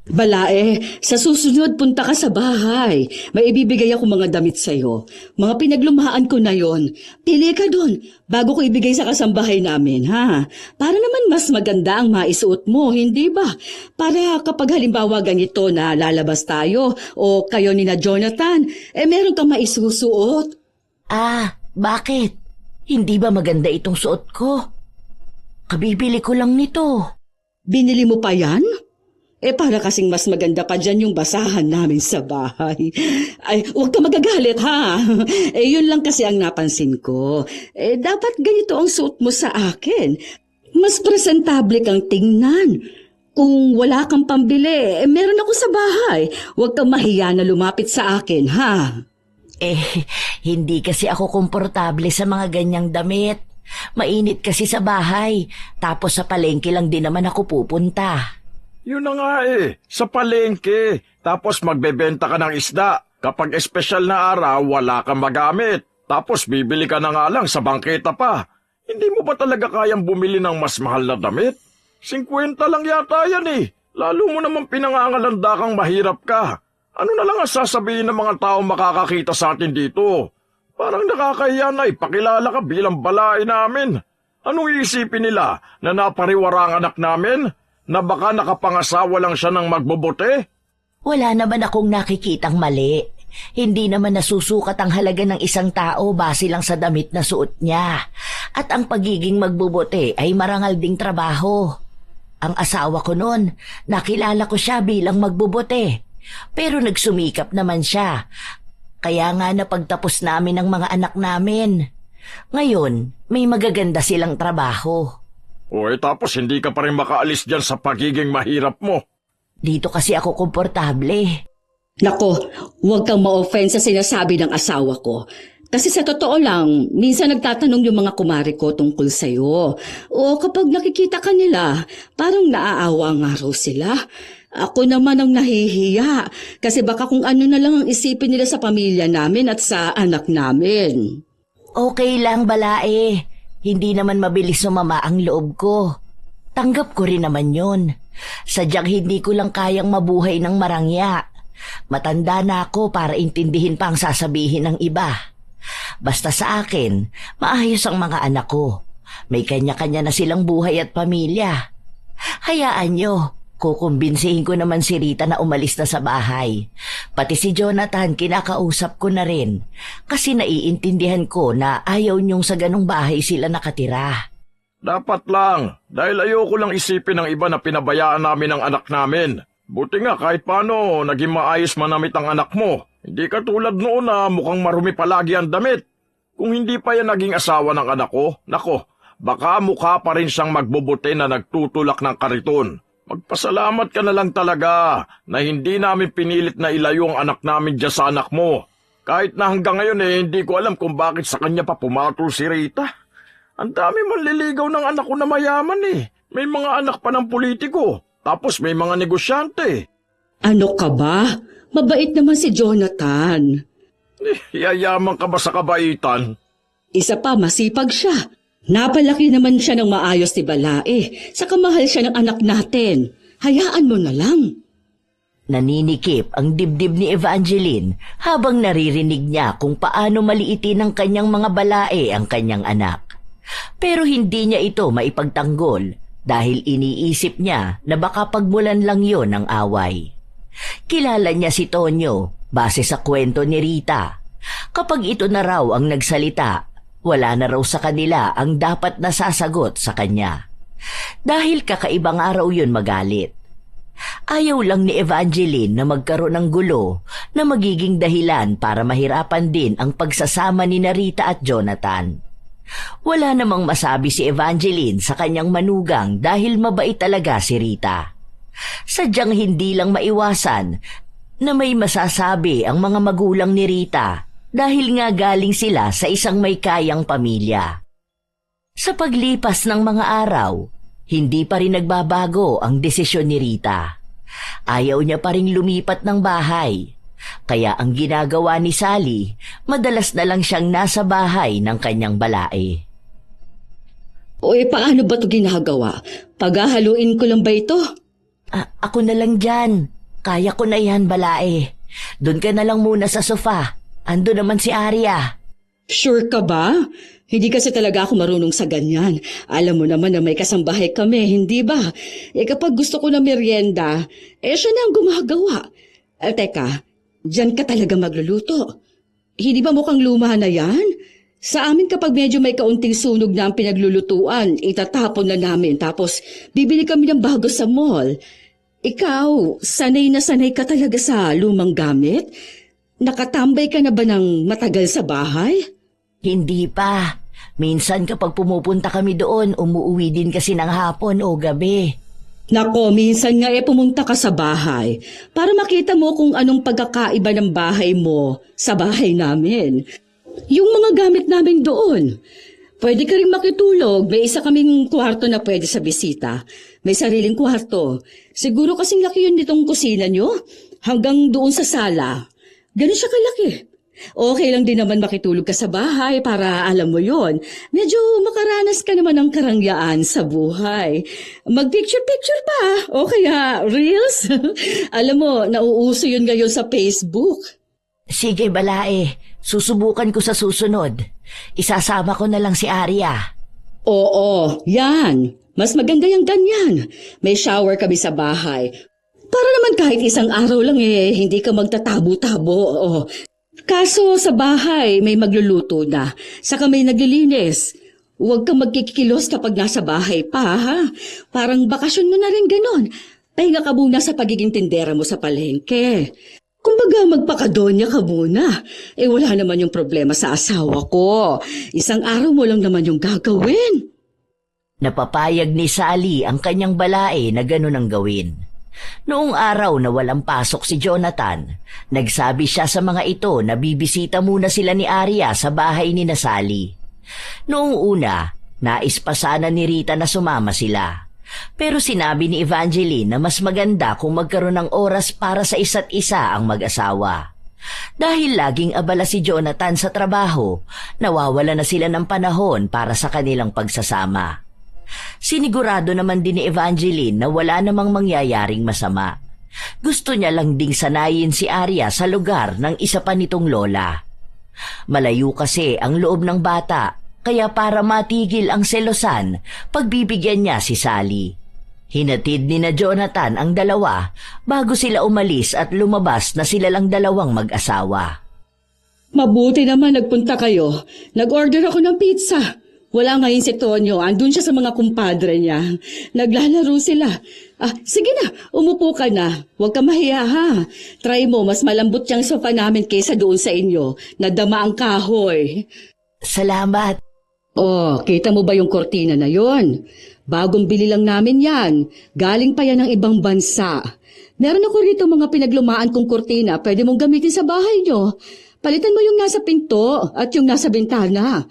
Balae, sa susunod punta ka sa bahay. May ibibigay ako mga damit sa'yo. Mga pinaglumaan ko na yon. Pili ka doon bago ko ibigay sa kasambahay namin, ha? Para naman mas maganda ang maisuot mo, hindi ba? Para kapag halimbawa ganito na lalabas tayo o kayo ni na Jonathan, meron kang maisusuot. Bakit? Hindi ba maganda itong suot ko? Kabibili ko lang nito. Binili mo pa yan? Para kasing mas maganda pa dyan yung basahan namin sa bahay. Huwag ka magagalit ha. Yun lang kasi ang napansin ko. Dapat ganito ang suot mo sa akin. Mas presentable kang tingnan. Kung wala kang pambili, meron ako sa bahay. Huwag kang mahiya na lumapit sa akin, ha? Hindi kasi ako komportable sa mga ganyang damit. Mainit kasi sa bahay. Tapos sa palengke lang din naman ako pupunta. Yun na nga sa palengke. Tapos magbebenta ka ng isda. Kapag espesyal na araw, wala kang magamit. Tapos bibili ka na nga lang sa bangketa pa. Hindi mo ba talaga kayang bumili ng mas mahal na damit? 50 lang yata yan Lalo mo naman pinangangalanda kang mahirap ka. Ano na lang ang sasabihin ng mga tao makakakita sa atin dito? Parang nakakahiya na ipakilala ka bilang Balae namin. Anong iisipin nila na napariwara ang anak namin? Na baka nakapangasawa lang siya ng magbobote? Wala naman akong nakikitang mali. Hindi naman nasusukat ang halaga ng isang tao base lang sa damit na suot niya. At ang pagiging magbobote ay marangal ding trabaho. Ang asawa ko noon, nakilala ko siya bilang magbobote. Pero nagsumikap naman siya. Kaya nga napagtapos namin ang mga anak namin. Ngayon, may magaganda silang trabaho. Tapos hindi ka pa rin makaalis dyan sa pagiging mahirap mo. Dito kasi ako komportable. Nako, huwag kang ma-offend sa sinasabi ng asawa ko. Kasi sa totoo lang, minsan nagtatanong yung mga kumare ko tungkol sa'yo. O kapag nakikita ka nila, parang naaawa nga raw sila. Ako naman ang nahihiya kasi baka kung ano na lang ang isipin nila sa pamilya namin at sa anak namin. Okay lang, Balae. Hindi naman mabilis sumama ang loob ko. Tanggap ko rin naman yun. Sadyang hindi ko lang kayang mabuhay ng marangya. Matanda na ako para intindihin pa ang sasabihin ng iba. Basta sa akin, maayos ang mga anak ko. May kanya-kanya na silang buhay at pamilya. Hayaan nyo, kukumbinsihin ko naman si Rita na umalis na sa bahay. Pati si Jonathan kinakausap ko na rin. Kasi naiintindihan ko na ayaw niyong sa ganong bahay sila nakatira. Dapat lang, dahil ayoko lang isipin ng iba na pinabayaan namin ang anak namin. Buti nga kahit paano, naging maayos manamit ang anak mo. Hindi katulad noon na mukhang marumi palagi ang damit. Kung hindi pa yan naging asawa ng anak ko, nako, baka mukha pa rin siyang magbubuti na nagtutulak ng kariton. Magpasalamat ka na lang talaga na hindi namin pinilit na ilayo ang anak namin dyan sa anak mo. Kahit na hanggang ngayon hindi ko alam kung bakit sa kanya pa pumatol si Rita. Ang dami manliligaw ng anak ko na mayaman May mga anak pa ng politiko, tapos may mga negosyante. Ano ka ba? Mabait naman si Jonathan. Yayaman ka ba sa kabaitan? Isa pa, masipag siya. Napalaki naman siya ng maayos ni Balae. Saka mahal siya ng anak natin. Hayaan mo na lang. Naninikip ang dibdib ni Evangeline habang naririnig niya kung paano maliitin ng kanyang mga balae ang kanyang anak. Pero hindi niya ito maipagtanggol dahil iniisip niya na baka pagmulan lang yon ng away. Kilala niya si Tonyo base sa kwento ni Rita. Kapag ito na raw ang nagsalita, wala na raw sa kanila ang dapat nasasagot sa kanya. Dahil kakaibang araw yun magalit. Ayaw lang ni Evangeline na magkaroon ng gulo na magiging dahilan para mahirapan din ang pagsasama ni Rita at Jonathan. Wala namang masabi si Evangeline sa kanyang manugang dahil mabait talaga si Rita. Sadyang hindi lang maiwasan na may masasabi ang mga magulang ni Rita dahil nga galing sila sa isang may kayang pamilya. Sa paglipas ng mga araw, hindi pa rin nagbabago ang desisyon ni Rita. Ayaw niya pa rin lumipat ng bahay. Kaya ang ginagawa ni Sally, madalas na lang siyang nasa bahay ng kanyang balae. Paano ba ito ginagawa? Paghahaluin ko lang ba ito? Ako na lang dyan. Kaya ko na yan, balae. Doon ka na lang muna sa sofa. Ando naman si Arya. Sure ka ba? Hindi kasi talaga ako marunong sa ganyan. Alam mo naman na may kasambahay kami, hindi ba? Kapag gusto ko na merienda, siya na ang gumagawa. Teka, diyan ka talaga magluluto. Hindi ba mukhang luma na yan? Sa amin kapag medyo may kaunting sunog na ang pinaglulutuan, itatapon na namin tapos bibili kami ng bago sa mall. Ikaw, sanay na sanay ka talaga sa lumang gamit? Nakatambay ka na ba ng matagal sa bahay? Hindi pa. Minsan kapag pumupunta kami doon, umuwi din kasi ng hapon o gabi. Nako, minsan nga pumunta ka sa bahay para makita mo kung anong pagkakaiba ng bahay mo sa bahay namin. Yung mga gamit namin doon. Pwede ka rin makitulog. May isa kaming kwarto na pwede sa bisita. May sariling kwarto. Siguro kasing laki yun nitong kusina nyo. Hanggang doon sa sala. Ganun siya kalaki. Okay lang din naman makitulog ka sa bahay para alam mo yon. Medyo makaranas ka naman ng karangyaan sa buhay. Mag-picture-picture pa o kaya reels. Alam mo, nauuso yun ngayon sa Facebook. Sige, balae. Susubukan ko sa susunod. Isasama ko na lang si Arya. Oo, yan. Mas maganda yung ganyan. May shower kami sa bahay. Para naman kahit isang araw lang hindi ka magtatabo-tabo. Kaso sa bahay may magluluto na. Saka may naglilinis. Huwag kang magkikilos kapag nasa bahay pa, ha? Parang bakasyon mo na rin ganon. Pahinga ka muna sa pagiging tindera mo sa palengke. Kumbaga magpakadonya ka muna. Wala naman yung problema sa asawa ko. Isang araw mo lang naman yung gagawin. Napapayag ni Sally ang kanyang balae na gano'n ang gawin. Noong araw na walang pasok si Jonathan, nagsabi siya sa mga ito na bibisita muna sila ni Arya sa bahay ni Sally. Noong una, nais pa sana ni Rita na sumama sila. Pero sinabi ni Evangeline na mas maganda kung magkaroon ng oras para sa isa't isa ang mag-asawa. Dahil laging abala si Jonathan sa trabaho, nawawala na sila ng panahon para sa kanilang pagsasama. Sinigurado naman din ni Evangeline na wala namang mangyayaring masama. Gusto niya lang ding sanayin si Arya sa lugar ng isa pa nitong lola. Malayo kasi ang loob ng bata, kaya para matigil ang selosan, pagbibigyan niya si Sally. Hinatid ni Jonathan ang dalawa bago sila umalis at lumabas na sila lang dalawang mag-asawa. Mabuti naman nagpunta kayo. Nag-order ako ng pizza. Wala ngayon si Tonyo. Andun siya sa mga kumpadre niya. Naglalaro sila. Sige na, umupo ka na. Huwag ka mahiya ha. Try mo, mas malambot yung sofa namin kaysa doon sa inyo. Nadama ang kahoy. Salamat. Oh, kita mo ba yung kortina na yon? Bagong bili lang namin yan. Galing pa yan ng ibang bansa. Meron ako rito mga pinaglumaan kong kortina. Pwede mong gamitin sa bahay nyo. Palitan mo yung nasa pinto at yung nasa bintana.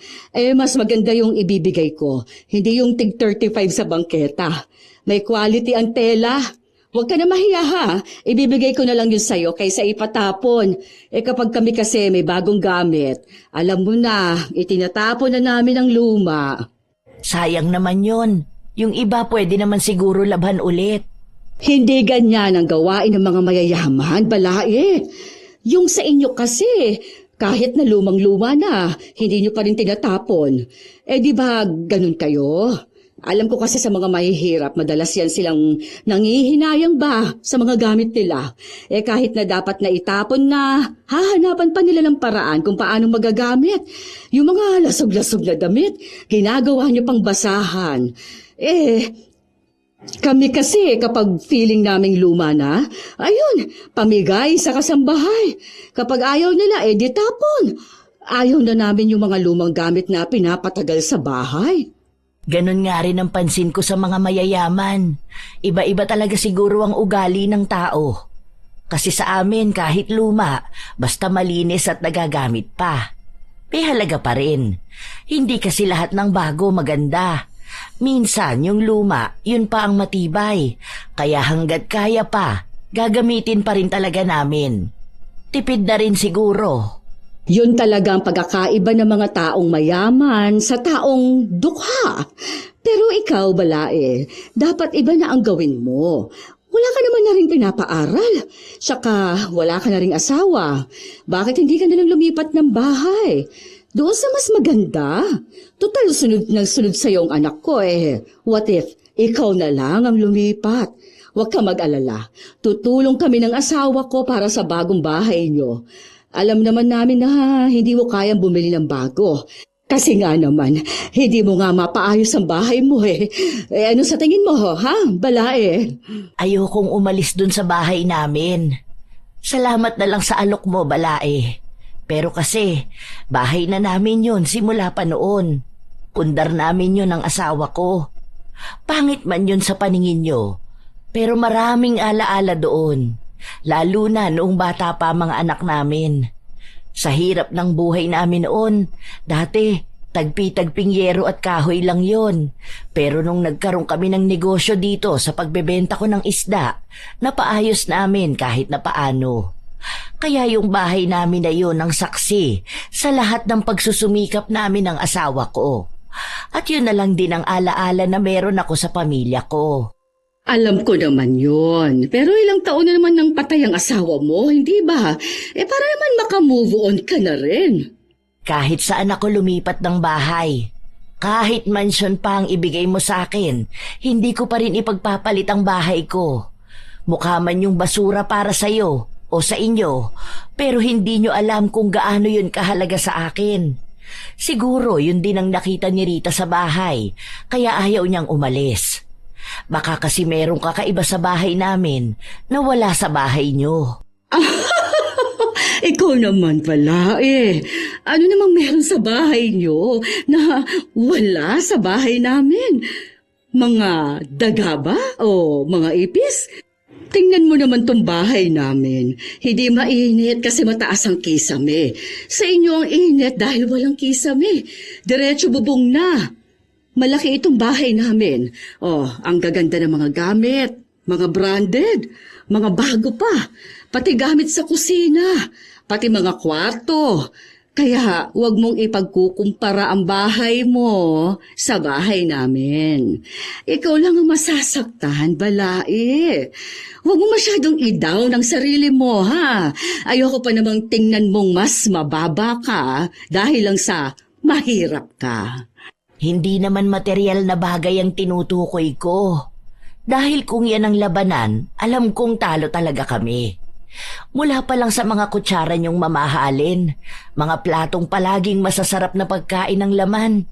Mas maganda yung ibibigay ko. Hindi yung tig 35 sa bangketa. May quality ang tela. Huwag ka na mahiya ha. Ibibigay ko na lang yun sa'yo kaysa ipatapon. Kapag kami kasi may bagong gamit, alam mo na, itinatapon na namin ang luma. Sayang naman yon. Yung iba pwede naman siguro labhan ulit. Hindi ganyan ang gawain ng mga mayayaman, balae. Yung sa inyo kasi, kahit na lumang-luma na, hindi nyo pa rin tinatapon. Di ba ganun kayo? Alam ko kasi sa mga mahihirap, madalas yan silang nangihinayang ba sa mga gamit nila. Kahit na dapat na itapon na, hahanapan pa nila ng paraan kung paano magagamit. Yung mga lasog-lasog na damit, ginagawa nyo pang basahan. Kami kasi kapag feeling naming luma na, ayun, pamigay sa kasambahay. Kapag ayaw nila, di tapon. Ayaw na namin yung mga lumang gamit na pinapatagal sa bahay. Ganon nga rin ang pansin ko sa mga mayayaman. Iba-iba talaga siguro ang ugali ng tao. Kasi sa amin kahit luma, basta malinis at nagagamit pa. May halaga pa rin. Hindi kasi lahat ng bago maganda. Minsan yung luma, yun pa ang matibay. Kaya hanggat kaya pa, gagamitin pa rin talaga namin. Tipid na rin siguro. Yun talaga ang pagkakaiba ng mga taong mayaman sa taong dukha. Pero ikaw, balae, dapat iba na ang gawin mo. Wala ka naman na rin pinapaaral. Saka wala ka na rin asawa. Bakit hindi ka nalang lumipat ng bahay? Doon sa mas maganda. Total, sunod ng sunod sa ang anak ko What if ikaw na lang ang lumipat? Huwag ka mag-alala. Tutulong kami ng asawa ko para sa bagong bahay nyo. Alam naman namin na hindi mo kayang bumili ng bago. Kasi nga naman, hindi mo nga mapaayos ang bahay mo ano sa tingin mo, ha? Balae. Ayokong umalis dun sa bahay namin. Salamat na lang sa alok mo, balae. Pero kasi, bahay na namin yun simula pa noon. Pundar namin yun ng asawa ko. Pangit man yun sa paningin nyo, pero maraming alaala doon. Lalo na noong bata pa mga anak namin. Sa hirap ng buhay namin noon, dati tagpi-tagping yero at kahoy lang yon. Pero nung nagkaroon kami ng negosyo dito sa pagbebenta ko ng isda, napaayos namin kahit na paano. Kaya yung bahay namin na yun ang saksi sa lahat ng pagsusumikap namin ng asawa ko. At yun na lang din ang alaala na meron ako sa pamilya ko. Alam ko naman yon. Pero ilang taon na naman nang patay ang asawa mo, hindi ba? Para naman makamove on ka na rin. Kahit saan ako lumipat ng bahay, kahit mansyon pa ang ibigay mo sa akin, hindi ko pa rin ipagpapalit ang bahay ko. Mukha man yung basura para sa'yo o sa inyo, pero hindi nyo alam kung gaano yun kahalaga sa akin. Siguro yun din ang nakita ni Rita sa bahay, kaya ayaw niyang umalis. Baka kasi merong kakaiba sa bahay namin na wala sa bahay nyo. Ikaw naman pala Ano namang meron sa bahay nyo na wala sa bahay namin? Mga daga ba o mga ipis? Tingnan mo naman tong bahay namin. Hindi mainit kasi mataas ang kisame. Sa inyo ang init dahil walang kisame. Diretso bubong na. Malaki itong bahay namin. Ang gaganda ng mga gamit, mga branded, mga bago pa, pati gamit sa kusina, pati mga kwarto. Kaya huwag mong ipagkukumpara ang bahay mo sa bahay namin. Ikaw lang ang masasaktan, balae. Huwag mo masyadong i-down ang sarili mo, ha? Ayoko pa namang tingnan mong mas mababa ka dahil lang sa mahirap ka. Hindi naman material na bagay ang tinutukoy ko. Dahil kung yan ang labanan, alam kong talo talaga kami. Mula pa lang sa mga kutsara niyong mamahalin, mga platong palaging masasarap na pagkain ng laman.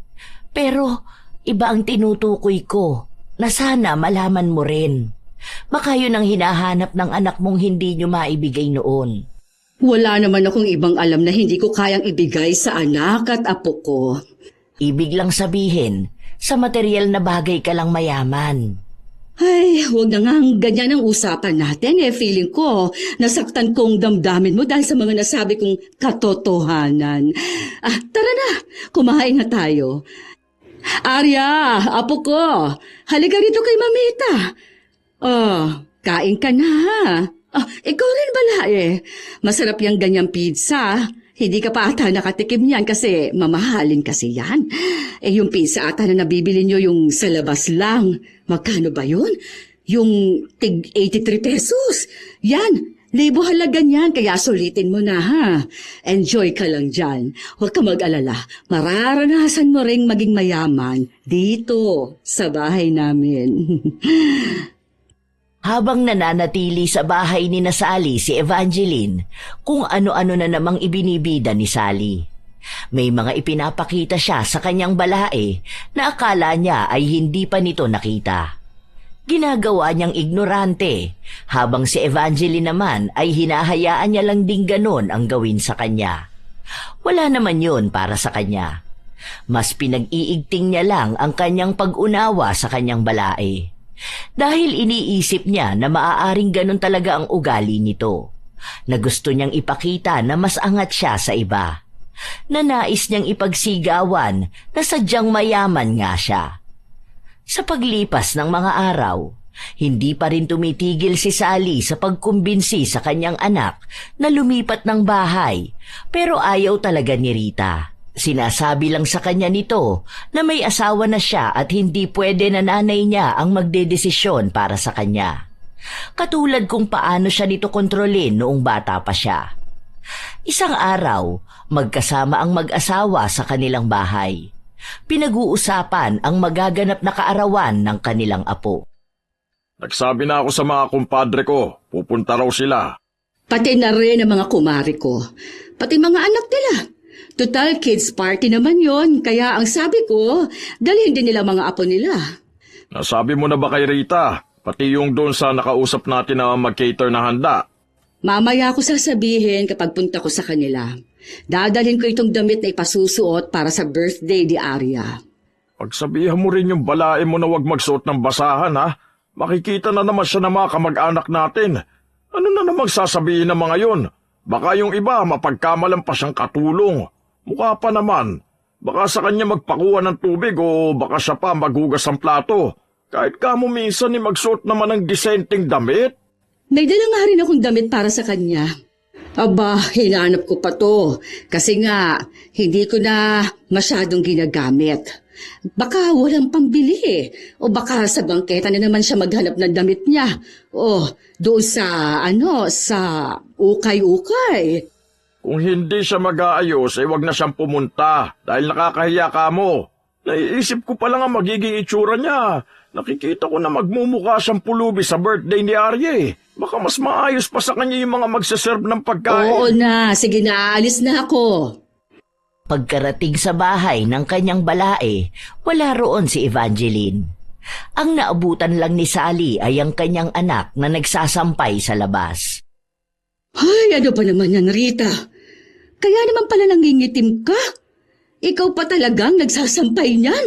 Pero iba ang tinutukoy ko na sana malaman mo rin. Baka yun ang hinahanap ng anak mong hindi niyo maibigay noon. Wala naman akong ibang alam na hindi ko kayang ibigay sa anak at apo ko. Ibig lang sabihin, sa material na bagay ka lang mayaman. Ay, huwag na nga ganyan ang usapan natin. Feeling ko, nasaktan kong damdamin mo dahil sa mga nasabi kong katotohanan. Tara na, kumain na tayo. Arya, apo ko, halika rito kay Mamita. Kain ka na ha. Ikaw rin bala. Masarap yung ganyang pizza. Hindi ka pa ata nakatikim niyan kasi mamahalin kasi yan. Yung pizza ata na nabibili nyo yung sa labas lang. Magkano ba yun? Yung tig 83 pesos. Yan, libo halaga niyan kaya sulitin mo na ha. Enjoy ka lang dyan. Huwag ka mag-alala. Mararanasan mo ring maging mayaman dito sa bahay namin. Habang nananatili sa bahay ni Sally si Evangeline, kung ano-ano na namang ibinibida ni Sally. May mga ipinapakita siya sa kanyang balae na akala niya ay hindi pa nito nakita. Ginagawa niyang ignorante, habang si Evangeline naman ay hinahayaan niya lang ding ganon ang gawin sa kanya. Wala naman yun para sa kanya. Mas pinag-iigting niya lang ang kanyang pag-unawa sa kanyang balae. Dahil iniisip niya na maaaring ganun talaga ang ugali nito, na gusto niyang ipakita na mas angat siya sa iba, na nais niyang ipagsigawan na sadyang mayaman nga siya. Sa paglipas ng mga araw, hindi pa rin tumitigil si Sally sa pagkumbinsi sa kanyang anak na lumipat ng bahay, pero ayaw talaga ni Rita. Sinasabi lang sa kanya nito na may asawa na siya at hindi pwede na nanay niya ang magdedesisyon para sa kanya. Katulad kung paano siya nito kontrolin noong bata pa siya. Isang araw, magkasama ang mag-asawa sa kanilang bahay. Pinag-uusapan ang magaganap na kaarawan ng kanilang apo. Nagsabi na ako sa mga kumpadre ko, pupunta raw sila. Pati na rin ang mga kumari ko. Pati mga anak nila. Total kids party naman yon, kaya ang sabi ko, dalhin din nila mga apo nila. Nasabi mo na ba kay Rita? Pati yung doon sa nakausap natin na mag-cater na handa. Mamaya ko sasabihin kapag punta ko sa kanila. Dadalhin ko itong damit na ipasusuot para sa birthday ni Arya. Pagsabihan mo rin yung balae mo na wag magsuot ng basahan ha. Makikita na naman siya ng mga kamag-anak natin. Ano na namang sasabihin ng mga yun? Baka yung iba mapagkamalan pa siyang katulong. Mukha pa naman. Baka sa kanya magpakuha ng tubig o baka siya pa maghugas ng plato. Kahit kamo minsan magsuot naman ng disenteng damit. May dala nga rin akong damit para sa kanya. Aba, hinanap ko pa to. Kasi nga, hindi ko na masyadong ginagamit. Baka walang pambili o baka sa bangketa na naman siya maghanap ng damit niya. O doon sa, sa ukay-ukay. Kung hindi siya mag-aayos, wag na siyang pumunta dahil nakakahiya ka mo. Naiisip ko pa lang ang magiging itsura niya. Nakikita ko na magmumukha siyang pulubi sa birthday ni Arya. Baka mas maayos pa sa kanya yung mga magsaserve ng pagkain. Oo na, sige na, alis na ako. Pagkarating sa bahay ng kanyang balae, wala roon si Evangeline. Ang naabutan lang ni Sally ay ang kanyang anak na nagsasampay sa labas. Ay, ano pa naman yan, Rita? Kaya naman pala nangingitim ka. Ikaw pa talagang nagsasampay niyan.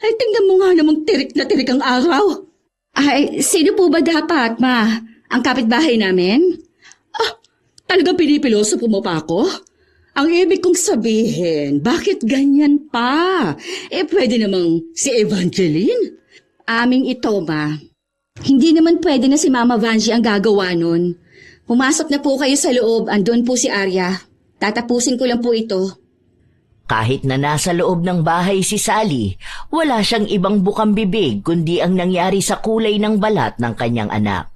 Ay, tingnan mo nga namang tirik na tirik ang araw. Ay, sino po ba dapat, Ma? Ang kapitbahay namin? Talagang pinipiloso mo pa ako? Ang ibig kong sabihin, bakit ganyan pa? Pwede namang si Evangeline. Aming ito, Ma. Hindi naman pwede na si Mama Vanji ang gagawa nun. Pumasok na po kayo sa loob, andun po si Arya. Tatapusin ko lang po ito. Kahit na nasa loob ng bahay si Sally, wala siyang ibang bukang bibig kundi ang nangyari sa kulay ng balat ng kanyang anak.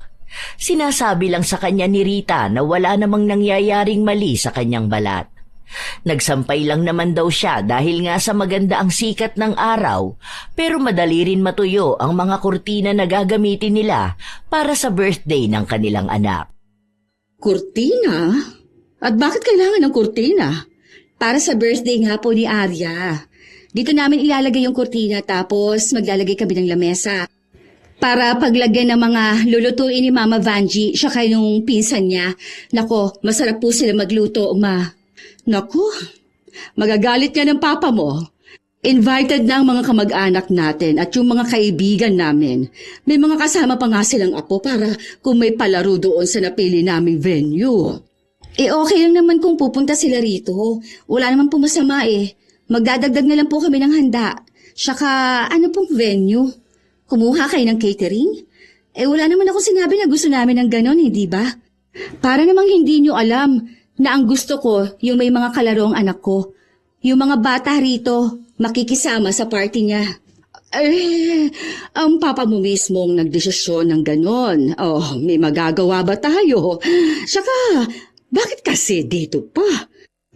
Sinasabi lang sa kanya ni Rita na wala namang nangyayaring mali sa kanyang balat. Nagsampay lang naman daw siya dahil nga sa maganda ang sikat ng araw, pero madali rin matuyo ang mga kurtina na gagamitin nila para sa birthday ng kanilang anak. Kurtina? At bakit kailangan ng kurtina? Para sa birthday nga po ni Arya. Dito namin ilalagay yung kurtina tapos maglalagay kami ng lamesa. Para paglagyan ng mga lulutuin ni Mama Vanji, siya kayong pinsan niya. Nako, masarap po sila magluto, Ma. Naku, magagalit niya ng papa mo. Invited na ang mga kamag-anak natin at yung mga kaibigan namin. May mga kasama pa nga silang apo para kung may palaro doon sa napili naming venue. Okay lang naman kung pupunta sila rito. Wala naman po masama eh. Magdadagdag na lang po kami ng handa. Tsaka ano pong venue? Kumuha kayo ng catering? Wala naman ako sinabi na gusto namin ng ganon, hindi ba? Para namang hindi nyo alam na ang gusto ko yung may mga kalaro ang anak ko. Yung mga bata rito, makikisama sa party niya. Ang papa mo mismo ang nagdesisyon ng ganon. May magagawa ba tayo? Saka, bakit kasi dito pa?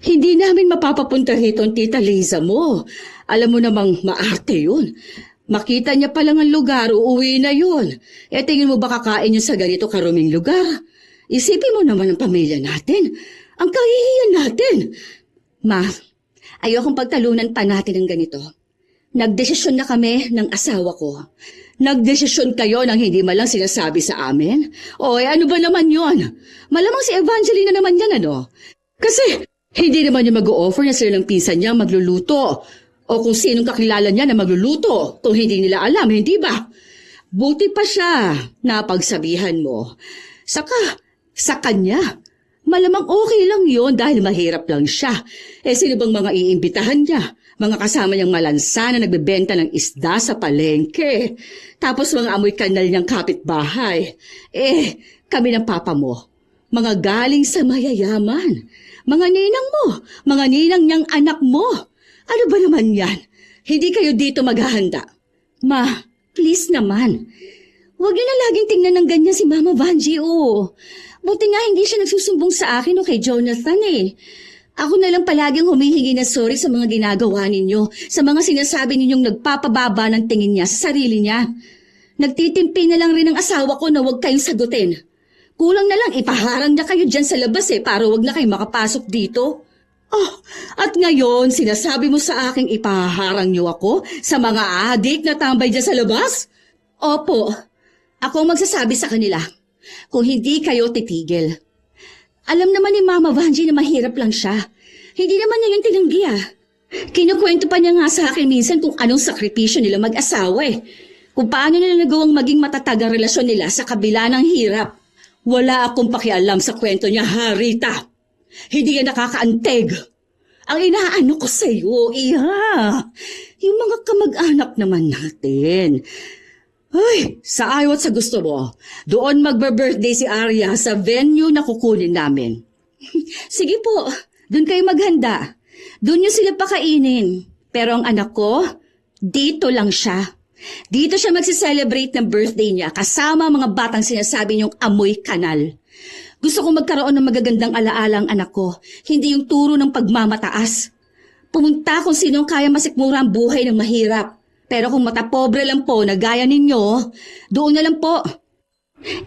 Hindi namin mapapapunta rito ang tita Liza mo. Alam mo namang maarte yun. Makita niya pa lang ang lugar, uuwi na yun. Tingin mo ba kakain yun sa ganito karuming lugar? Isipin mo naman ang pamilya natin. Ang kahihiyan natin. Ma, ayokong pagtalunan pa natin ng ganito. Nagdesisyon na kami ng asawa ko. Nagdesisyon kayo nang hindi malang sinasabi sa amin? Ano ba naman yon? Malamang si Evangeline na naman yan, ano? Kasi hindi naman niya mag-o-offer na sila ng pinsan niya magluluto. O kung sinong kakilala niya na magluluto kung hindi nila alam, hindi ba? Buti pa siya, napagsabihan mo. Saka, sa kanya, malamang okay lang yon dahil mahirap lang siya. Sino bang mga iimbitahan niya? Mga kasama niyang malansa na nagbebenta ng isda sa palengke. Tapos mga amoy kanal niyang kapitbahay. Kami ng papa mo, mga galing sa mayayaman. Mga ninang mo, mga ninang niyang anak mo. Ano ba naman yan? Hindi kayo dito maghahanda. Ma, please naman. Huwag niyo na laging tingnan ng ganyan si Mama Vanjie, Buti nga hindi siya nagsusumbong sa akin o kay Jonathan eh. Ako na lang palaging humihingi ng sorry sa mga ginagawa ninyo, sa mga sinasabi ninyong nagpapababa ng tingin niya sa sarili niya. Nagtitimpi na lang rin ang asawa ko na huwag kayong sagutin. Kulang na lang ipaharang na kayo dyan sa labas para huwag na kayo makapasok dito. At ngayon, sinasabi mo sa aking ipaharang niyo ako sa mga adik na tambay dyan sa labas? Opo, ako ang magsasabi sa kanila kung hindi kayo titigil. Alam naman ni Mama Vanjie na mahirap lang siya. Hindi naman niya yung tinanggi Kinukwento pa niya nga sa akin minsan kung anong sakripisyo nila mag-asawa Kung paano nila nagawang maging matatag ang relasyon nila sa kabila ng hirap. Wala akong pakialam sa kwento niya, Rita. Hindi yan nakakaanteg. Ang inaano ko sa iyo, yung mga kamag-anak naman natin. Sa ayaw at sa gusto mo, doon magbe-birthday si Arya sa venue na kukunin namin. Sige po, doon kayo maghanda. Doon niyo sila pakainin. Pero ang anak ko, dito lang siya. Dito siya magse-celebrate ng birthday niya kasama mga batang sinasabi niyong amoy kanal. Gusto kong magkaroon ng magagandang alaala ang anak ko, hindi yung turo ng pagmamataas. Pumunta kung sinong kaya masikmura ang buhay ng mahirap. Pero kung matapobre lang po na gaya ninyo, doon na lang po.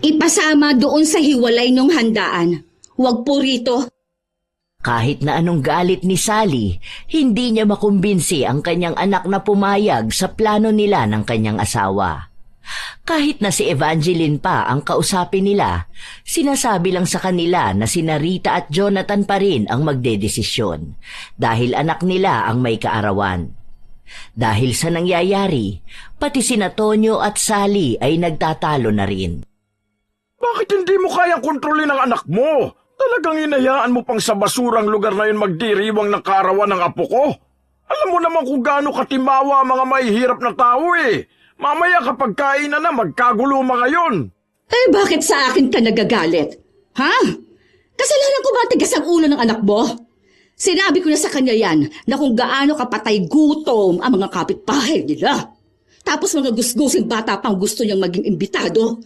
Ipasama doon sa hiwalay ng handaan. Huwag po rito. Kahit na anong galit ni Sally, hindi niya makumbinsi ang kanyang anak na pumayag sa plano nila ng kanyang asawa. Kahit na si Evangeline pa ang kausapin nila, sinasabi lang sa kanila na sina Rita at Jonathan pa rin ang magdedesisyon dahil anak nila ang may kaarawan. Dahil sa nangyayari, pati sina Tonyo at Sally ay nagtatalo na rin. Bakit hindi mo kayang kontrolin ang anak mo? Talagang inayaan mo pang sa basurang lugar na yun magdiriwang ng kaarawan ng apo ko? Alam mo naman kung gaano katimawa ang mga mahihirap na tao Mamaya kapag kainan na magkagulo mga yun. Bakit sa akin ka nagagalit? Ha? Kasalanan ko ba tigas ang ulo ng anak mo? Sinabi ko na sa kanya yan na kung gaano kapatay gutom ang mga kapitbahay nila. Tapos mga gusgusing bata pang gusto niyang maging imbitado.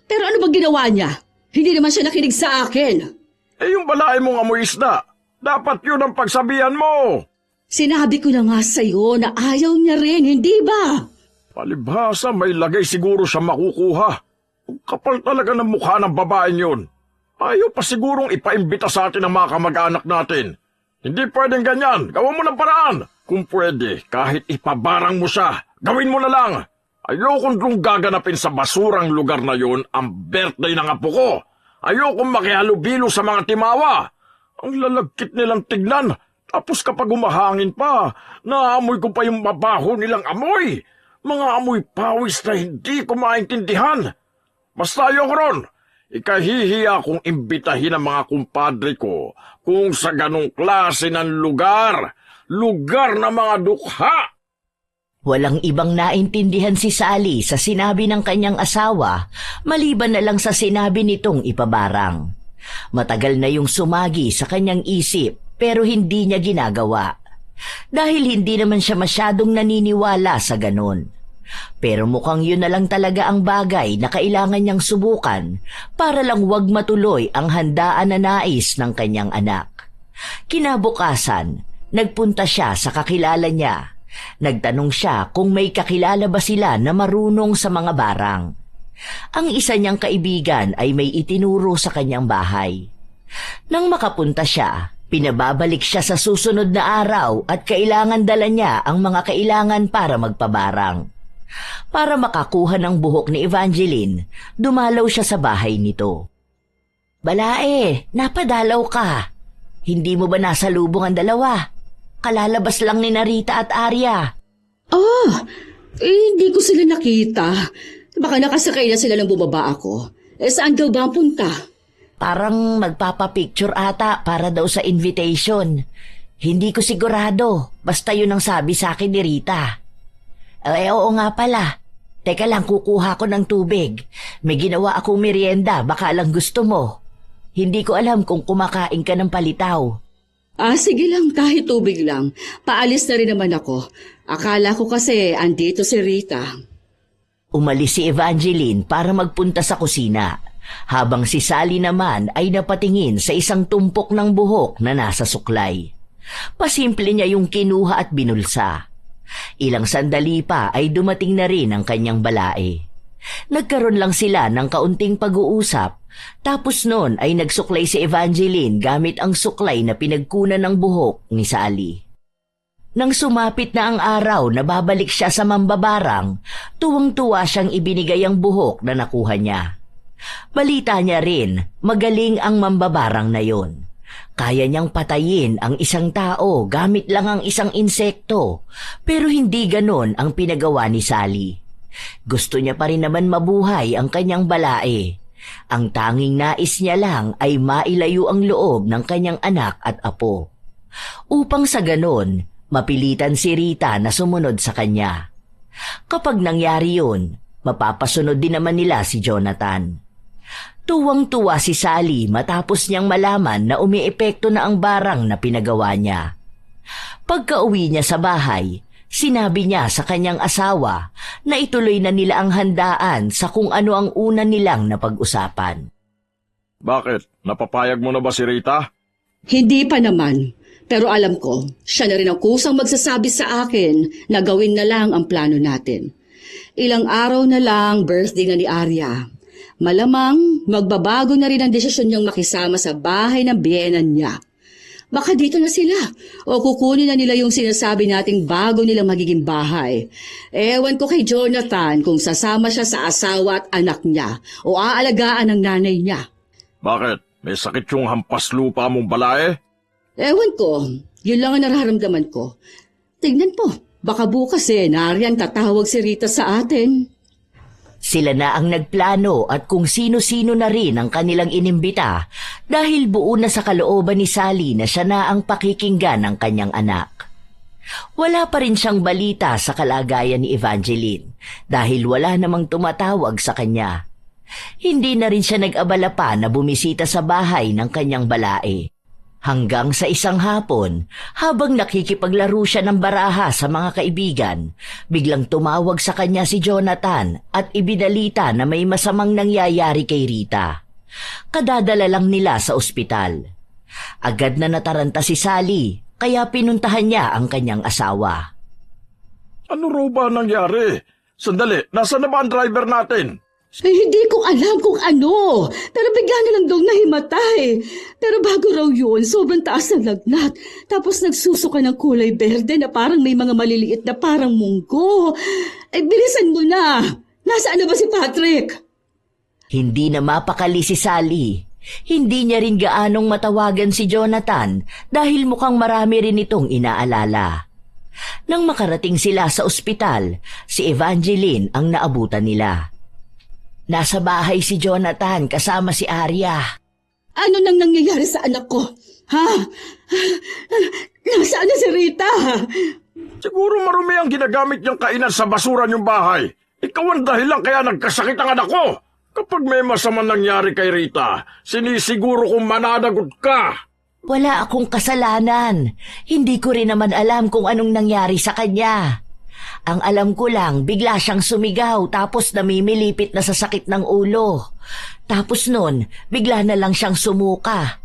Pero ano bang ginawa niya? Hindi naman siya nakinig sa akin. Yung balaay mong amoy isda, dapat yun ang pagsabihan mo. Sinabi ko na nga sa'yo na ayaw niya rin, hindi ba? Palibhasa, may lagay siguro siya makukuha. Kapal talaga ng mukha ng babaeng yun. Ayaw pa sigurong ipaimbita sa atin ang mga kamag-anak natin. Hindi pwedeng ganyan. Gawa mo ng paraan. Kung pwede, kahit ipabarang mo siya, gawin mo na lang. Ayokong kung gaganapin sa basurang lugar na yun ang birthday ng apo ko. Ayokong makihalubilo sa mga timawa. Ang lalagkit nilang tignan. Tapos kapag umahangin pa, naamoy ko pa yung mabaho nilang amoy. Mga amoy pawis na hindi ko maintindihan. Basta ayoko ron. Ikahihiya kong imbitahin ang mga kumpadre ko kung sa ganong klase ng lugar. Lugar na mga dukha. Walang ibang naintindihan si Sally sa sinabi ng kanyang asawa, maliban na lang sa sinabi nitong ipabarang. Matagal na yung sumagi sa kanyang isip pero hindi niya ginagawa. Dahil hindi naman siya masyadong naniniwala sa ganon. Pero mukhang yun na lang talaga ang bagay na kailangan niyang subukan para lang wag matuloy ang handaan na nais ng kanyang anak. Kinabukasan, nagpunta siya sa kakilala niya. Nagtanong siya kung may kakilala ba sila na marunong sa mga barang. Ang isa niyang kaibigan ay may itinuro sa kanyang bahay. Nang makapunta siya, pinababalik siya sa susunod na araw at kailangan dala niya ang mga kailangan para magpabarang. Para makakuha ng buhok ni Evangeline, dumalaw siya sa bahay nito. "Balae, napadalaw ka. Hindi mo ba nasalubong ang dalawa? Kalalabas lang ni Narita at Arya." Hindi ko sila nakita. Baka nakasakay na sila nang bumaba ako. Saan daw ba ang punta? Parang magpapapicture ata para daw sa invitation. Hindi ko sigurado. Basta yun ang sabi sa akin ni Rita. Oo nga pala. Teka lang, kukuha ko ng tubig. May ginawa akong merienda, baka lang gusto mo. Hindi ko alam kung kumakain ka ng palitaw. Sige lang, kahit tubig lang. Paalis na rin naman ako. Akala ko kasi andito si Rita. Umalis si Evangeline para magpunta sa kusina, habang si Sally naman ay napatingin sa isang tumpok ng buhok na nasa suklay. Pasimple niya yung kinuha at binulsa. Ilang sandali pa ay dumating na rin ang kanyang balae. Nagkaroon lang sila ng kaunting pag-uusap, tapos noon ay nagsuklay si Evangeline gamit ang suklay na pinagkunan ng buhok ni Sally. Nang sumapit na ang araw na babalik siya sa mambabarang, tuwang-tuwa siyang ibinigay ang buhok na nakuha niya. Balita niya rin, magaling ang mambabarang na yon. Kaya niyang patayin ang isang tao gamit lang ang isang insekto, pero hindi ganon ang pinagawa ni Sally. Gusto niya pa rin naman mabuhay ang kanyang balae. Ang tanging nais niya lang ay mailayo ang loob ng kanyang anak at apo. Upang sa ganon, mapilitan si Rita na sumunod sa kanya. Kapag nangyari yun, mapapasunod din naman nila si Jonathan. Tuwang-tuwa si Sally matapos niyang malaman na umiepekto na ang barang na pinagawa niya. Pagka-uwi niya sa bahay, sinabi niya sa kanyang asawa na ituloy na nila ang handaan sa kung ano ang una nilang napag-usapan. Bakit? Napapayag mo na ba si Rita? Hindi pa naman. Pero alam ko, siya na rin ang kusang magsasabi sa akin na gawin na lang ang plano natin. Ilang araw na lang birthday na ni Arya. Malamang magbabago na rin ang desisyon niyang makisama sa bahay ng biyenan niya. Baka dito na sila o kukunin na nila yung sinasabi nating bago nilang magiging bahay. Ewan ko kay Jonathan kung sasama siya sa asawa at anak niya o aalagaan ng nanay niya. Bakit? May sakit yung hampas lupa mong balae? Ewan ko, yun lang ang nararamdaman ko. Tignan po, baka bukas nariyan tatawag si Rita sa atin. Sila na ang nagplano at kung sino-sino na rin ang kanilang inimbita dahil buo na sa kalooban ni Sally na siya na ang pakikinggan ng kanyang anak. Wala pa rin siyang balita sa kalagayan ni Evangeline dahil wala namang tumatawag sa kanya. Hindi na rin siya nag-abala pa na bumisita sa bahay ng kanyang balae. Hanggang sa isang hapon, habang nakikipaglaro siya ng baraha sa mga kaibigan, biglang tumawag sa kanya si Jonathan at ibinalita na may masamang nangyayari kay Rita. Kadadala lang nila sa ospital. Agad na nataranta si Sally, kaya pinuntahan niya ang kanyang asawa. Ano raw ba nangyari? Sandali, nasaan na ba ang driver natin? Hindi ko alam kung ano, pero bigla na lang daw nahimatay. Pero bago raw yun, sobrang taas ng lagnat. Tapos nagsusuka ng kulay berde na parang may mga maliliit na parang munggo. Bilisan mo na! Nasaan na ba si Patrick? Hindi na mapakali si Sally. Hindi niya rin gaanong matawagan si Jonathan dahil mukhang marami rin itong inaalala. Nang makarating sila sa ospital, si Evangeline ang naabutan nila. Nasa bahay si Jonathan kasama si Arya. Ano nang nangyayari sa anak ko? Ha? Nasaan na si Rita? Siguro marumi ang ginagamit niyang kainan sa basura niyong bahay. Ikaw ang dahilan kaya nagkasakit ang anak ko. Kapag may masamang nangyari kay Rita, sinisiguro kong mananagot ka. Wala akong kasalanan. Hindi ko rin naman alam kung anong nangyari sa kanya. Ang alam ko lang, bigla siyang sumigaw tapos namimilipit na sa sakit ng ulo. Tapos nun, bigla na lang siyang sumuka.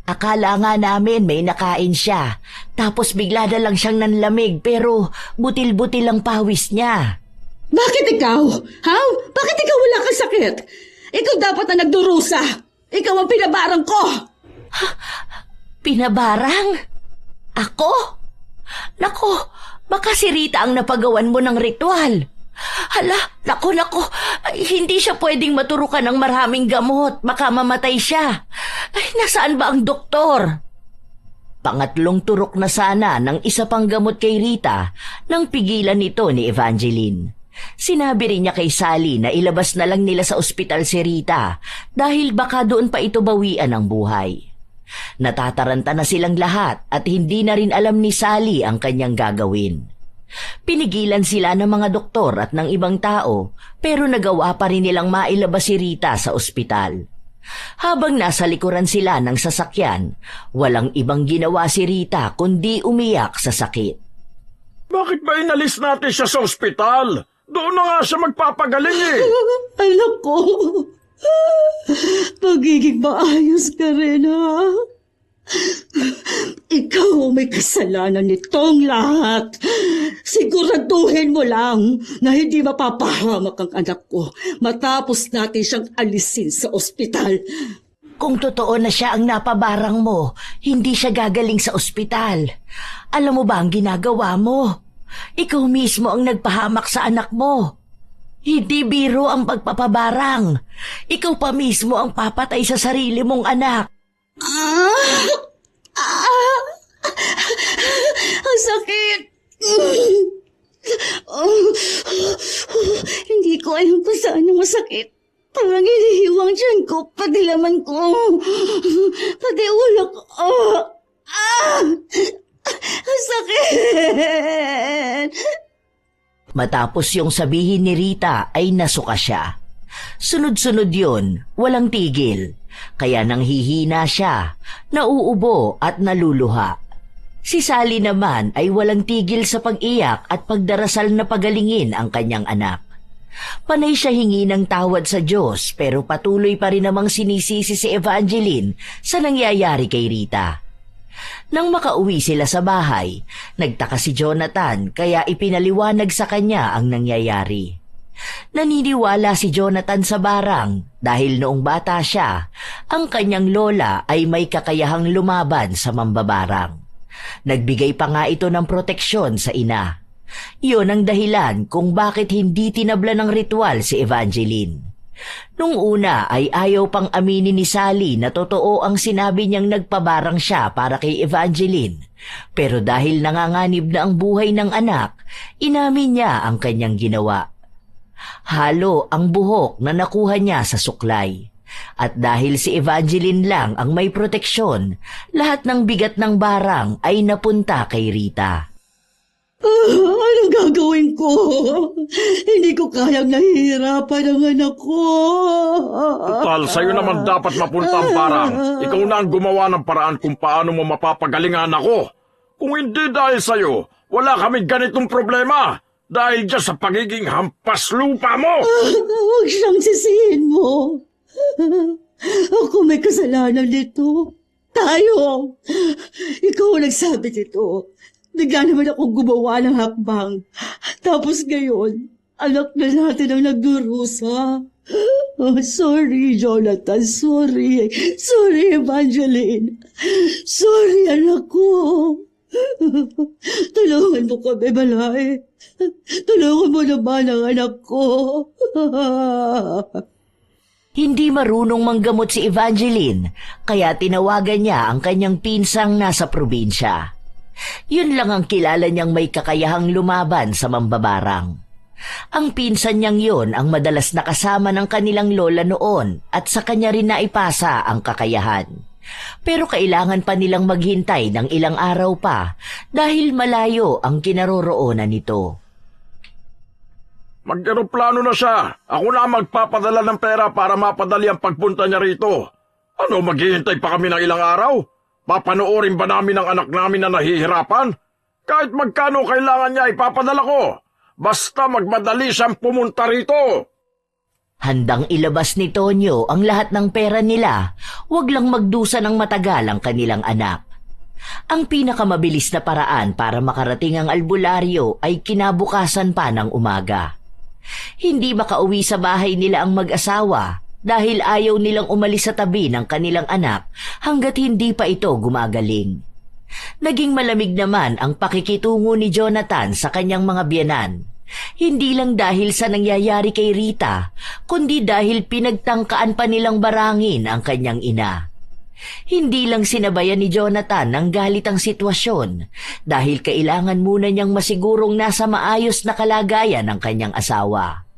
Akala nga namin may nakain siya. Tapos bigla na lang siyang nanlamig pero butil-butil ang pawis niya. Bakit ikaw? Ha? Bakit ikaw wala kang sakit? Ikaw dapat na nagdurusa. Ikaw ang pinabarang ko. Pinabarang? Ako? Nako, baka si Rita ang napagawan mo ng ritual. Hala, nako, ay, hindi siya pwedeng maturukan ng maraming gamot. Baka mamatay siya. Ay, nasaan ba ang doktor? Pangatlong turok na sana ng isa pang gamot kay Rita nang pigilan nito ni Evangeline. Sinabi rin niya kay Sally na ilabas na lang nila sa ospital si Rita dahil baka doon pa ito bawian ang buhay. Natataranta na silang lahat at hindi na rin alam ni Sally ang kanyang gagawin. Pinigilan sila ng mga doktor at ng ibang tao pero nagawa pa rin nilang mailabas si Rita sa ospital. Habang nasa likuran sila ng sasakyan, walang ibang ginawa si Rita kundi umiyak sa sakit. Bakit ba inalis natin siya sa ospital? Doon na nga siya magpapagaling eh. Anak ko, magiging maayos ka rin, ha? Ikaw ang may kasalanan nitong lahat. Siguraduhin mo lang na hindi mapapahamak ang anak ko matapos natin siyang alisin sa ospital. Kung totoo na siya ang napabarang mo, hindi siya gagaling sa ospital. Alam mo ba ang ginagawa mo? Ikaw mismo ang nagpahamak sa anak mo. Hindi biro ang pagpapabarang. Ikaw pa mismo ang papatay sa sarili mong anak. Ang sakit! Hindi ko alam kung saan ang masakit. Parang hinihiwang dyan ko, pati laman ko, pati ulo ko. Ang sakit! Matapos yung sabihin ni Rita ay nasuka siya. Sunod-sunod yun, walang tigil. Kaya nanghihina siya, nauubo at naluluha. Si Sally naman ay walang tigil sa pag-iyak at pagdarasal na pagalingin ang kanyang anak. Panay siya hingi ng tawad sa Diyos pero patuloy pa rin namang sinisisi si Evangeline sa nangyayari kay Rita. Nang makauwi sila sa bahay, nagtaka si Jonathan kaya ipinaliwanag sa kanya ang nangyayari. Naniniwala si Jonathan sa barang dahil noong bata siya, ang kanyang lola ay may kakayahang lumaban sa mambabarang. Nagbigay pa nga ito ng proteksyon sa ina. Iyon ang dahilan kung bakit hindi tinabla ng ritual si Evangeline. Nung una ay ayaw pang aminin ni Sally na totoo ang sinabi niyang nagpabarang siya para kay Evangeline. Pero dahil nanganganib na ang buhay ng anak, inamin niya ang kanyang ginawa. Halo ang buhok na nakuha niya sa suklay. At dahil si Evangeline lang ang may proteksyon, lahat ng bigat ng barang ay napunta kay Rita. Anong gagawin ko? Hindi ko kayang nahihirapan ang anak ko. Total, sa'yo naman dapat mapunta ang barang. Ikaw na ang gumawa ng paraan kung paano mo mapapagalingan ako. Kung hindi dahil sa'yo, wala kaming ganitong problema. Dahil dyan sa pagiging hampas lupa mo. Huwag siyang sisihin mo. Ako may kasalanan dito. Tayo. Ikaw ang nagsabi dito. Bigla naman akong gumawa ng hakbang. Tapos ngayon, anak na natin ang nagdurusa. Oh, sorry, Jonathan. Sorry. Sorry, Evangeline. Sorry, anak ko. Tulungan mo kami, Balay. Tulungan mo naman ang anak ko. Hindi marunong manggamot si Evangeline, kaya tinawagan niya ang kanyang pinsang nasa probinsya. Yun lang ang kilala niyang may kakayahang lumaban sa mambabarang. Ang pinsan niyang yun ang madalas nakasama ng kanilang lola noon at sa kanya rin naipasa ang kakayahan. Pero kailangan pa nilang maghintay ng ilang araw pa dahil malayo ang kinaroroonan nito. Mag-eroplano na siya. Ako na ang magpapadala ng pera para mapadali ang pagpunta niya rito. Ano, maghihintay pa kami ng ilang araw? Papanoorin ba namin ang anak namin na nahihirapan? Kahit magkano kailangan niya, ipapadala ko. Basta magmadali siyang pumunta rito. Handang ilabas ni Tonyo ang lahat ng pera nila, wag lang magdusa ng matagal ang kanilang anak. Ang pinakamabilis na paraan para makarating ang albularyo ay kinabukasan pa ng umaga. Hindi makauwi sa bahay nila ang mag-asawa dahil ayaw nilang umalis sa tabi ng kanilang anak hanggat hindi pa ito gumagaling. Naging malamig naman ang pakikitungo ni Jonathan sa kanyang mga biyenan. Hindi lang dahil sa nangyayari kay Rita, kundi dahil pinagtangkaan pa nilang barangin ang kanyang ina. Hindi lang sinabayan ni Jonathan ng galit ang sitwasyon dahil kailangan muna niyang masigurong nasa maayos na kalagayan ng kanyang asawa.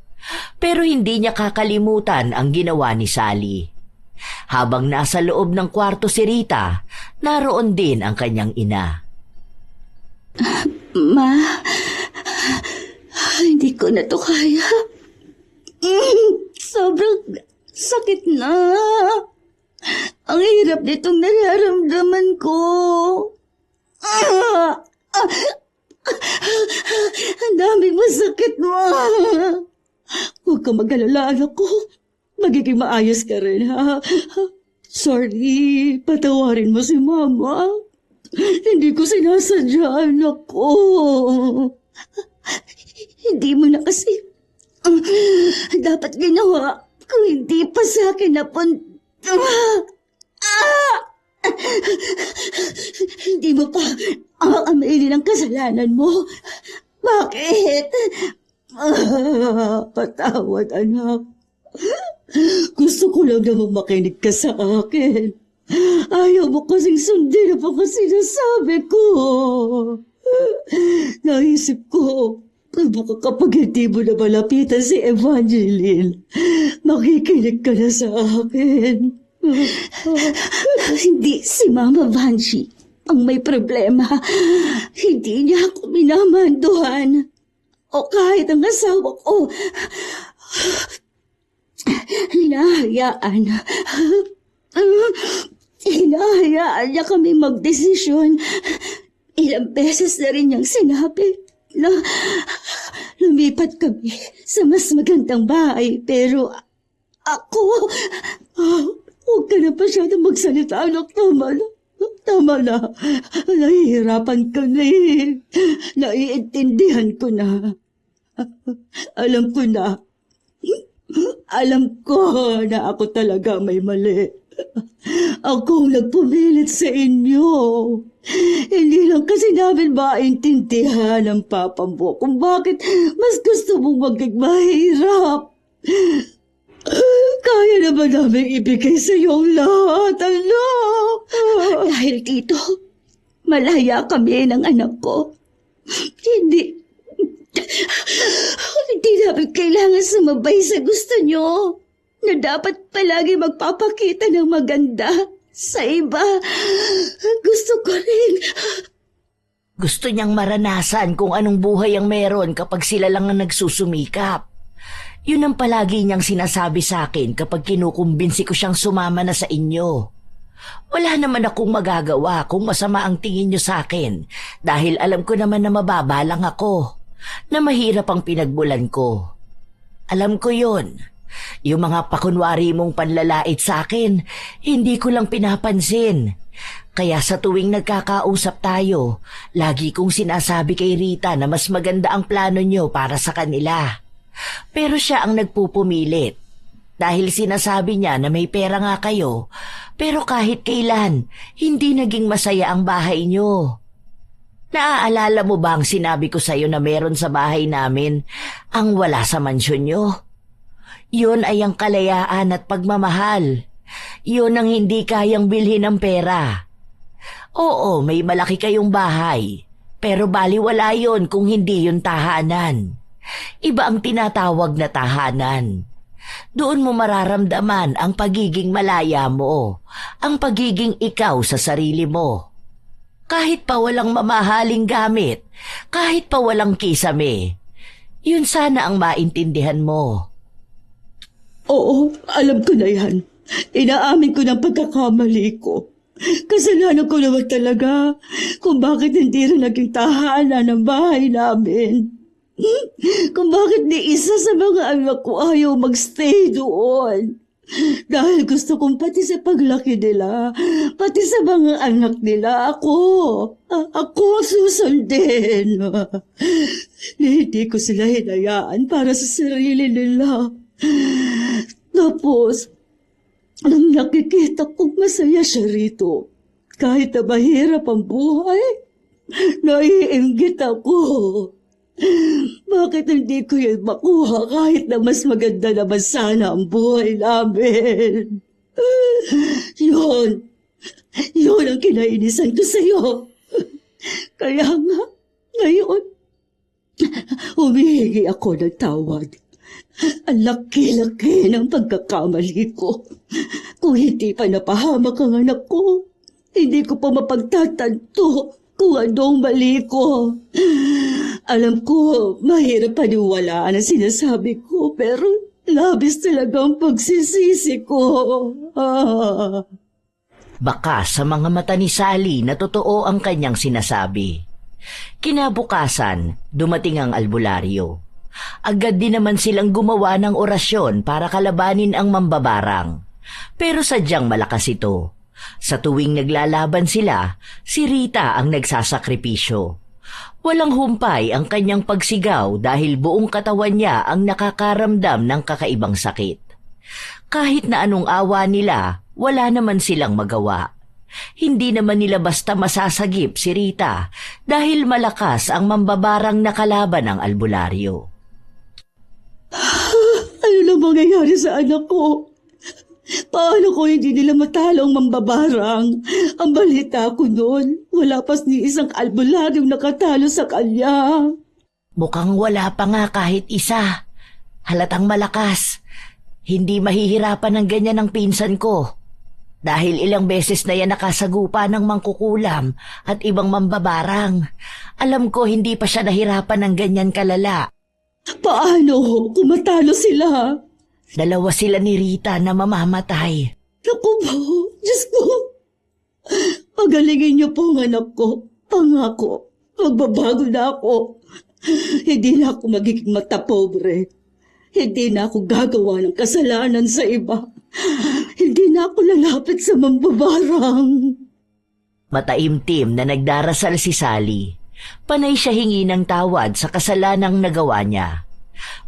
Pero hindi niya kakalimutan ang ginawa ni Sally. Habang nasa loob ng kwarto si Rita, naroon din ang kanyang ina. Ma, hindi ko na to kaya. Sobrang sakit na. Ang hirap nitong nararamdaman ko. Ang daming masakit, Ma. Huwag ka mag-alala, anak ko. Magiging maayos ka rin, ha? Sorry, patawarin mo si Mama. Hindi ko sinasadya, anak ko. Hindi mo na kasi dapat ginawa kung hindi pa sa akin napunta. Hindi mo pa aaminin ang kasalanan mo. Bakit? Patawad, anak. Gusto ko lang naman makinig ka sa akin. Ayaw mo kasing sundin ang mga sinasabi ko. Naisip ko, baka kapag hindi mo na malapitan si Evangeline, makikinig ka na sa akin. Hindi si Mama Vanshi ang may problema. Hindi niya ako minamanduhan. O kahit ang asawa ko, hinahayaan niya kami magdesisyon. Ilang beses na rin niyang sinabi na lumipat kami sa mas magandang bahay. Pero ako, huwag ka na masyadong magsalita, anak. Tama na. Nahihirapan ka na eh. Naiintindihan ko na. Alam ko na. Alam ko na ako talaga may mali. Ako ang nagpumilit sa inyo. Hindi lang kasi namin maintindihan ng papa mo kung bakit mas gusto mong maging mahirap. Kaya naman namin ibigay sa iyong lahat, anak. Dahil dito, malaya kami ng anak ko. Hindi namin kailangan sumabay sa gusto nyo na dapat palagi magpapakita ng maganda sa iba. Gusto ko rin. Gusto niyang maranasan kung anong buhay ang meron kapag sila lang ang nagsusumikap. Yun ang palagi niyang sinasabi sa akin kapag kinukumbinsi ko siyang sumama na sa inyo. Wala naman akong magagawa kung masama ang tingin niyo sa akin dahil alam ko naman na mababa lang ako, na mahirap ang pinagmulan ko. Alam ko yun. Yung mga pakunwari mong panlalait sa akin, hindi ko lang pinapansin. Kaya sa tuwing nagkakausap tayo, lagi kong sinasabi kay Rita na mas maganda ang plano niyo para sa kanila. Pero siya ang nagpupumilit. Dahil sinasabi niya na may pera nga kayo, pero kahit kailan, hindi naging masaya ang bahay niyo. Naaalala mo ba ang sinabi ko sa'yo na meron sa bahay namin ang wala sa mansyon niyo? Yun ay ang kalayaan at pagmamahal. Yun ang hindi kayang bilhin ng pera. Oo, may malaki kayong bahay, pero baliwala yun kung hindi yun tahanan. Iba ang tinatawag na tahanan. Doon mo mararamdaman ang pagiging malaya mo, ang pagiging ikaw sa sarili mo. Kahit pa walang mamahaling gamit, kahit pa walang kisame, yun sana ang maintindihan mo. Oo, alam ko na yan. Inaamin ko ng pagkakamali ko. Kasalanan ko naman talaga kung bakit hindi rin naging tahanan ng bahay namin. Kung bakit ni isa sa mga anak ko ayaw magstay doon. Dahil gusto kong pati sa paglaki nila, pati sa mga anak nila, ako susundin. Hindi ko sila hinayaan para sa sarili nila. Tapos, nang nakikita kong masaya siya rito, kahit na mahirap ang buhay, naiinggit ako. Bakit hindi ko yun makuha kahit na mas maganda naman sana ang buhay namin? Yun ang kinainisan ko sa'yo. Kaya nga, ngayon, humihingi ako ng tawad. Ang laki-laki ng pagkakamali ko. Kung hindi pa napahamak ang anak ko, hindi ko pa mapagtatanto kung anong mali ko. Alam ko, mahirap paniwalaan ang sinasabi ko, pero labis talagang pagsisisi ko. Baka sa mga mata ni Sally na totoo ang kanyang sinasabi. Kinabukasan, dumating ang albularyo. Agad din naman silang gumawa ng orasyon para kalabanin ang mambabarang. Pero sadyang malakas ito. Sa tuwing naglalaban sila, si Rita ang nagsasakripisyo. Walang humpay ang kanyang pagsigaw dahil buong katawan niya ang nakakaramdam ng kakaibang sakit. Kahit na anong awa nila, wala naman silang magawa. Hindi naman nila basta masasagip si Rita dahil malakas ang mambabarang nakalaban ng albularyo. Ano na mangyayari sa anak ko? Paano ko hindi nila matalo ang mambabarang? Ang balita ko noon, wala pas ni isang albularyong nakatalo sa kanya. Mukhang wala pa nga kahit isa. Halatang malakas. Hindi mahihirapan ng ganyan ang pinsan ko. Dahil ilang beses na yan nakasagupa ng mangkukulam at ibang mambabarang. Alam ko hindi pa siya nahirapan ng ganyan kalala. Paano kung matalo sila? Dalawa sila ni Rita na mamamatay. Naku po, Diyos ko. Pagalingin niyo po ang anak ko. Pangako, magbabago na ako. Hindi na ako magiging matapobre. Hindi na ako gagawa ng kasalanan sa iba. Hindi na ako lalapit sa mambabarang. Mataimtim na nagdarasal si Sally. Panay siya hingi ng tawad sa kasalanang nagawa niya.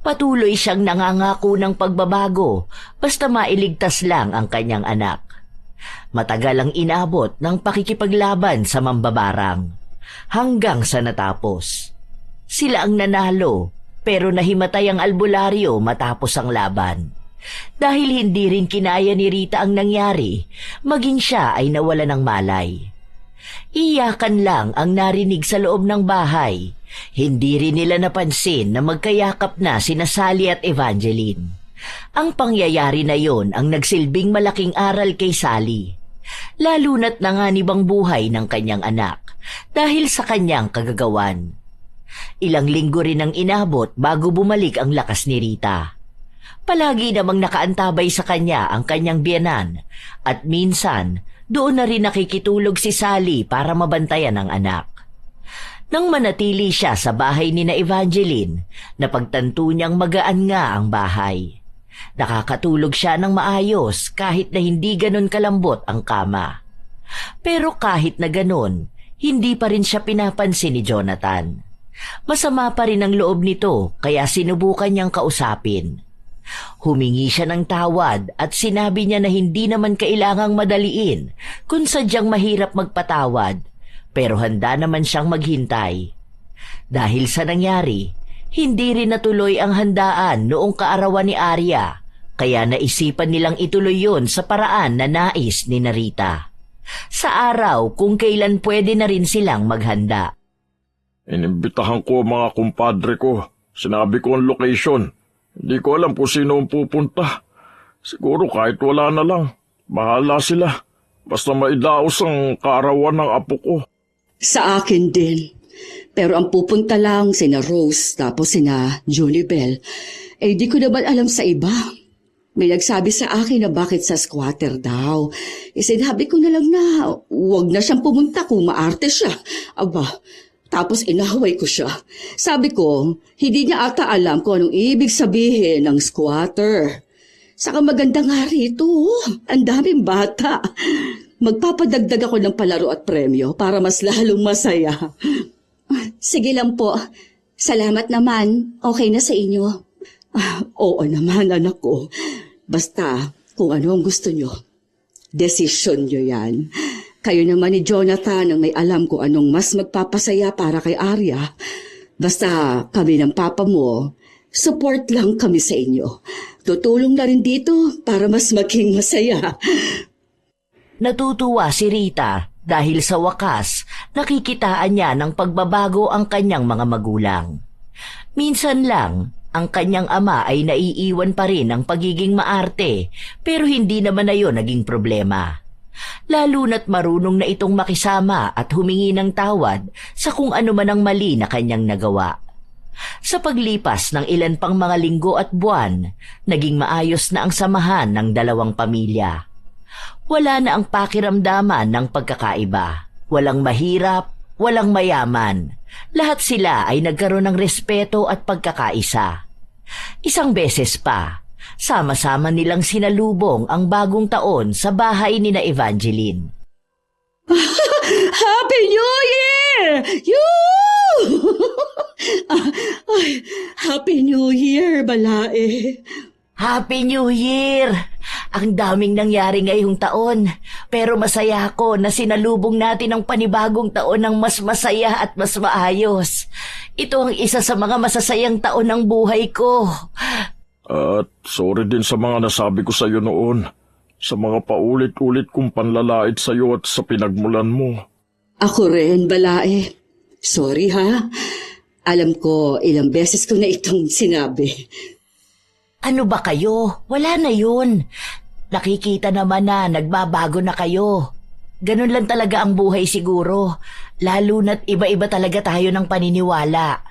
Patuloy siyang nangangako ng pagbabago basta mailigtas lang ang kanyang anak. Matagal ang inabot ng pakikipaglaban sa mambabarang hanggang sa natapos. Sila ang nanalo pero nahimatay ang albularyo matapos ang laban. Dahil hindi rin kinaya ni Rita ang nangyari, maging siya ay nawala ng malay. Iyakan lang ang narinig sa loob ng bahay. Hindi rin nila napansin na magkayakap na sina Sally at Evangeline. Ang pangyayari na yon ang nagsilbing malaking aral kay Sally. Lalo na't nanganibang buhay ng kanyang anak dahil sa kanyang kagagawan. Ilang linggo rin ang inabot bago bumalik ang lakas ni Rita. Palagi namang nakaantabay sa kanya ang kanyang biyenan at minsan doon na rin nakikitulog si Sally para mabantayan ang anak. Nang manatili siya sa bahay ni na Evangeline, napagtanto niyang magaan nga ang bahay. Nakakatulog siya ng maayos kahit na hindi ganon kalambot ang kama. Pero kahit na ganon, hindi pa rin siya pinapansin ni Jonathan. Masama pa rin ang loob nito kaya sinubukan niyang kausapin. Humingi siya ng tawad at sinabi niya na hindi naman kailangang madaliin kung sadyang mahirap magpatawad, pero handa naman siyang maghintay. Dahil sa nangyari, Hindi rin natuloy ang handaan noong kaarawan ni Arya, kaya naisipan nilang ituloy yun sa paraan na nais ni Narita. Sa araw kung kailan pwede na rin silang maghanda. Inimbitahan ko ang mga kumpadre ko. Sinabi ko ang location. Hindi ko alam kung sino ang pupunta. Siguro kahit wala na lang. Bahala sila. Basta maidaos ang kaarawan ng apo ko. Sa akin din. Pero ang pupunta lang sina Rose tapos sina Junibel. Di ko naman alam sa iba. May nagsabi sa akin na bakit sa squatter daw. Sinabi ko na lang na huwag na siyang pumunta kung maarte siya. Aba, tapos inahaway ko siya. Sabi ko, hindi niya ata alam kung anong ibig sabihin ng squatter. Saka maganda nga rito, ang daming bata. Magpapadagdag ako ng palaro at premyo para mas lalong masaya. Sige lang po. Salamat naman. Okay na sa inyo. Oo naman, anak ko. Basta kung ano ang gusto nyo. Desisyon nyo yan. Kayo naman ni Jonathan ang may alam kung anong mas magpapasaya para kay Arya. Basta kami ng papa mo, support lang kami sa inyo. Tutulong na rin dito para mas maging masaya. Natutuwa si Rita dahil sa wakas nakikitaan niya ng pagbabago ang kanyang mga magulang. Minsan lang, ang kanyang ama ay naiiwan pa rin ng pagiging maarte pero hindi naman na yun naging problema. Lalo na't marunong na itong makisama at humingi ng tawad sa kung ano man ang mali na kanyang nagawa. Sa paglipas ng ilan pang mga linggo at buwan, naging maayos na ang samahan ng dalawang pamilya. Wala na ang pakiramdaman ng pagkakaiba. Walang mahirap, walang mayaman. Lahat sila ay nagkaroon ng respeto at pagkakaisa. Isang beses pa, sama-sama nilang sinalubong ang bagong taon sa bahay ni na Evangeline. Happy New Year! Happy New Year, Balae. Happy New Year! Ang daming nangyari ngayong taon, pero masaya ako na sinalubong natin ang panibagong taon ng mas masaya at mas maayos. Ito ang isa sa mga masasayang taon ng buhay ko. At sorry din sa mga nasabi ko sa iyo noon, sa mga paulit-ulit kong panlalait sa iyo at sa pinagmulan mo. Ako rin, Balae. Sorry ha. Alam ko ilang beses ko na itong sinabi. Ano ba kayo? Wala na yun. Nakikita naman na nagbabago na kayo. Ganun lang talaga ang buhay siguro. Lalo na't iba-iba talaga tayo ng paniniwala.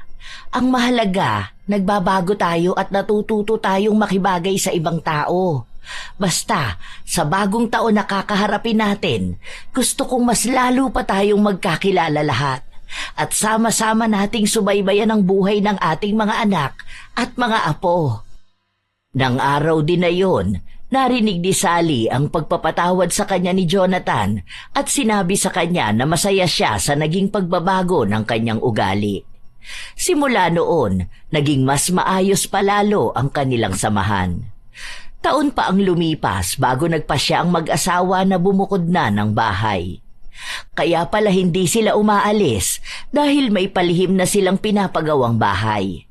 Ang mahalaga, nagbabago tayo at natututo tayong makibagay sa ibang tao. Basta, sa bagong taon na kakaharapin natin, gusto kong mas lalo pa tayong magkakilala lahat. At sama-sama nating subaybayan ang buhay ng ating mga anak at mga apo. Nang araw din na yon, narinig ni Sally ang pagpapatawad sa kanya ni Jonathan at sinabi sa kanya na masaya siya sa naging pagbabago ng kanyang ugali. Simula noon, naging mas maayos palalo ang kanilang samahan. Taon pa ang lumipas bago nagpasya ang mag-asawa na bumukod na ng bahay. Kaya pala hindi sila umaalis dahil may palihim na silang pinapagawang bahay.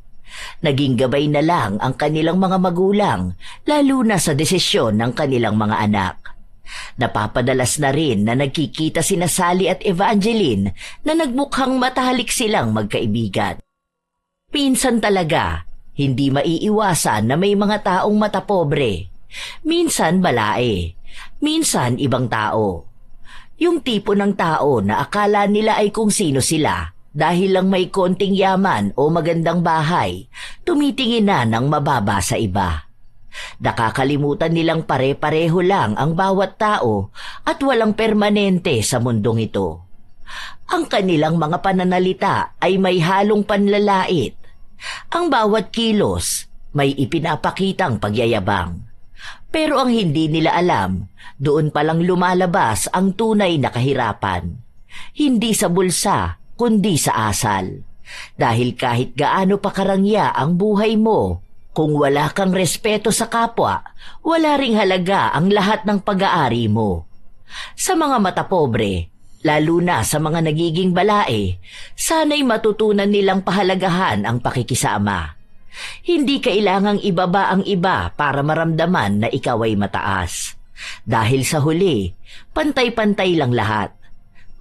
Naging gabay na lang ang kanilang mga magulang, lalo na sa desisyon ng kanilang mga anak. Napapadalas na rin na nagkikita sina Sally at Evangeline na nagmukhang matalik silang magkaibigan. Minsan talaga, hindi maiiwasan na may mga taong matapobre. Minsan balae, minsan ibang tao. Yung tipo ng tao na akala nila ay kung sino sila. Dahil lang may konting yaman o magandang bahay, tumitingin na ng mababa sa iba. Nakakalimutan nilang pare-pareho lang ang bawat tao at walang permanente sa mundong ito. Ang kanilang mga pananalita ay may halong panlalait. Ang bawat kilos may ipinapakitang pagyayabang. Pero ang hindi nila alam, doon palang lumalabas ang tunay na kahirapan. Hindi sa bulsa, kundi sa asal. Dahil kahit gaano pa karangya ang buhay mo, kung wala kang respeto sa kapwa, wala ring halaga ang lahat ng pag-aari mo. Sa mga matapobre, Lalo na sa mga nagiging balae, sana'y matutunan nilang pahalagahan ang pakikisama. Hindi kailangang ibaba ang iba para maramdaman na ikaw ay mataas. Dahil sa huli, pantay-pantay lang lahat.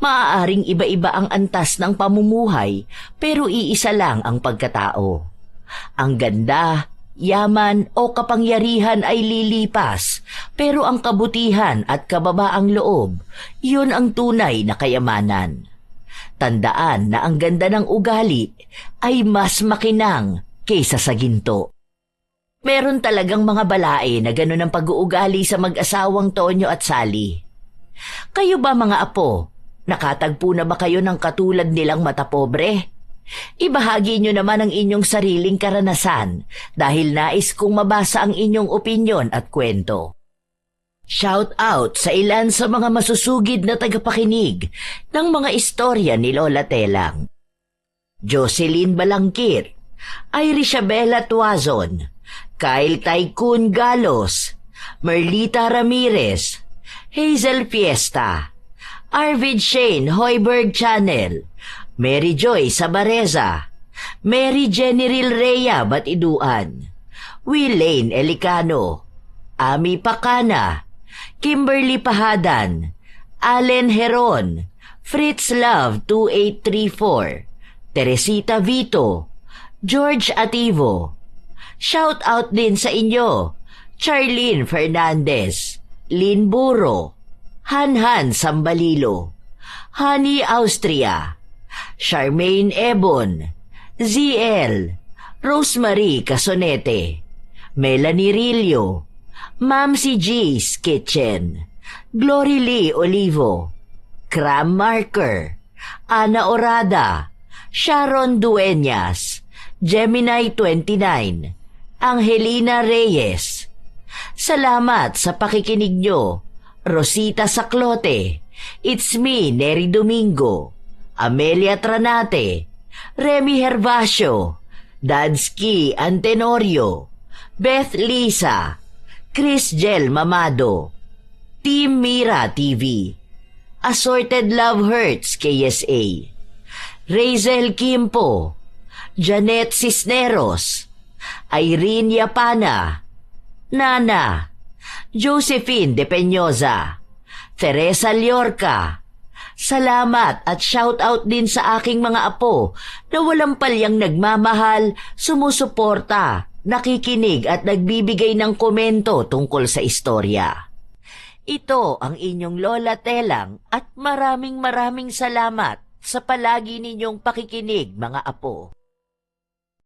Maaaring iba-iba ang antas ng pamumuhay, pero iisa lang ang pagkatao. Ang ganda, yaman o kapangyarihan ay lilipas, pero ang kabutihan at kababaang loob, yun ang tunay na kayamanan. Tandaan na ang ganda ng ugali ay mas makinang kaysa sa ginto. Meron talagang mga balae na ganun ang pag-uugali sa mag-asawang Tonyo at Sally. Kayo ba mga apo, nakatagpo na ba kayo ng katulad nilang matapobre? Ibahagi nyo naman ang inyong sariling karanasan dahil nais kong mabasa ang inyong opinyon at kwento. Shout out sa ilan sa mga masusugid na tagapakinig ng mga istorya ni Lola Telang. Jocelyn Balangkit, Irisabela Tuazon, Kyle Tycoon Galos, Merlita Ramirez, Hazel Fiesta, Arvid Shane Hoiberg Channel, Mary Joy Sabareza, Mary Jenny Rhea Batiduan, Willane Elicano, Ami Pacana, Kimberly Pahadan, Allen Heron, Fritz Love 2834, Teresita Vito, George Ativo. Shout out din sa inyo, Charlene Fernandez, Lynn Buro, Hanhan Sambalilo, Honey Austria, Charmaine Ebon, ZL, Rosemary Casonete, Melanie Rillo, Mamsi G's Kitchen, Glory Lee Olivo, Cram Marker, Ana Orada, Sharon Dueñas, Gemini 29, Angelina Reyes. Salamat sa pakikinig nyo, Rosita Saclote, It's Me, Neri Domingo, Amelia Tranate, Remy Hervasio, Dadsky Antenorio, Beth Lisa, Chris Gel Mamado, Team Mira TV, Assorted Love Hurts KSA, Razel Kimpo, Janet Cisneros, Irene Yapana, Nana, Josephine De Peñosa, Teresa Liorca. Salamat at shout out din sa aking mga apo na walang palyang nagmamahal, sumusuporta, nakikinig at nagbibigay ng komento tungkol sa istorya. Ito ang inyong Lola Telang at maraming salamat sa palagi ninyong pakikinig mga apo.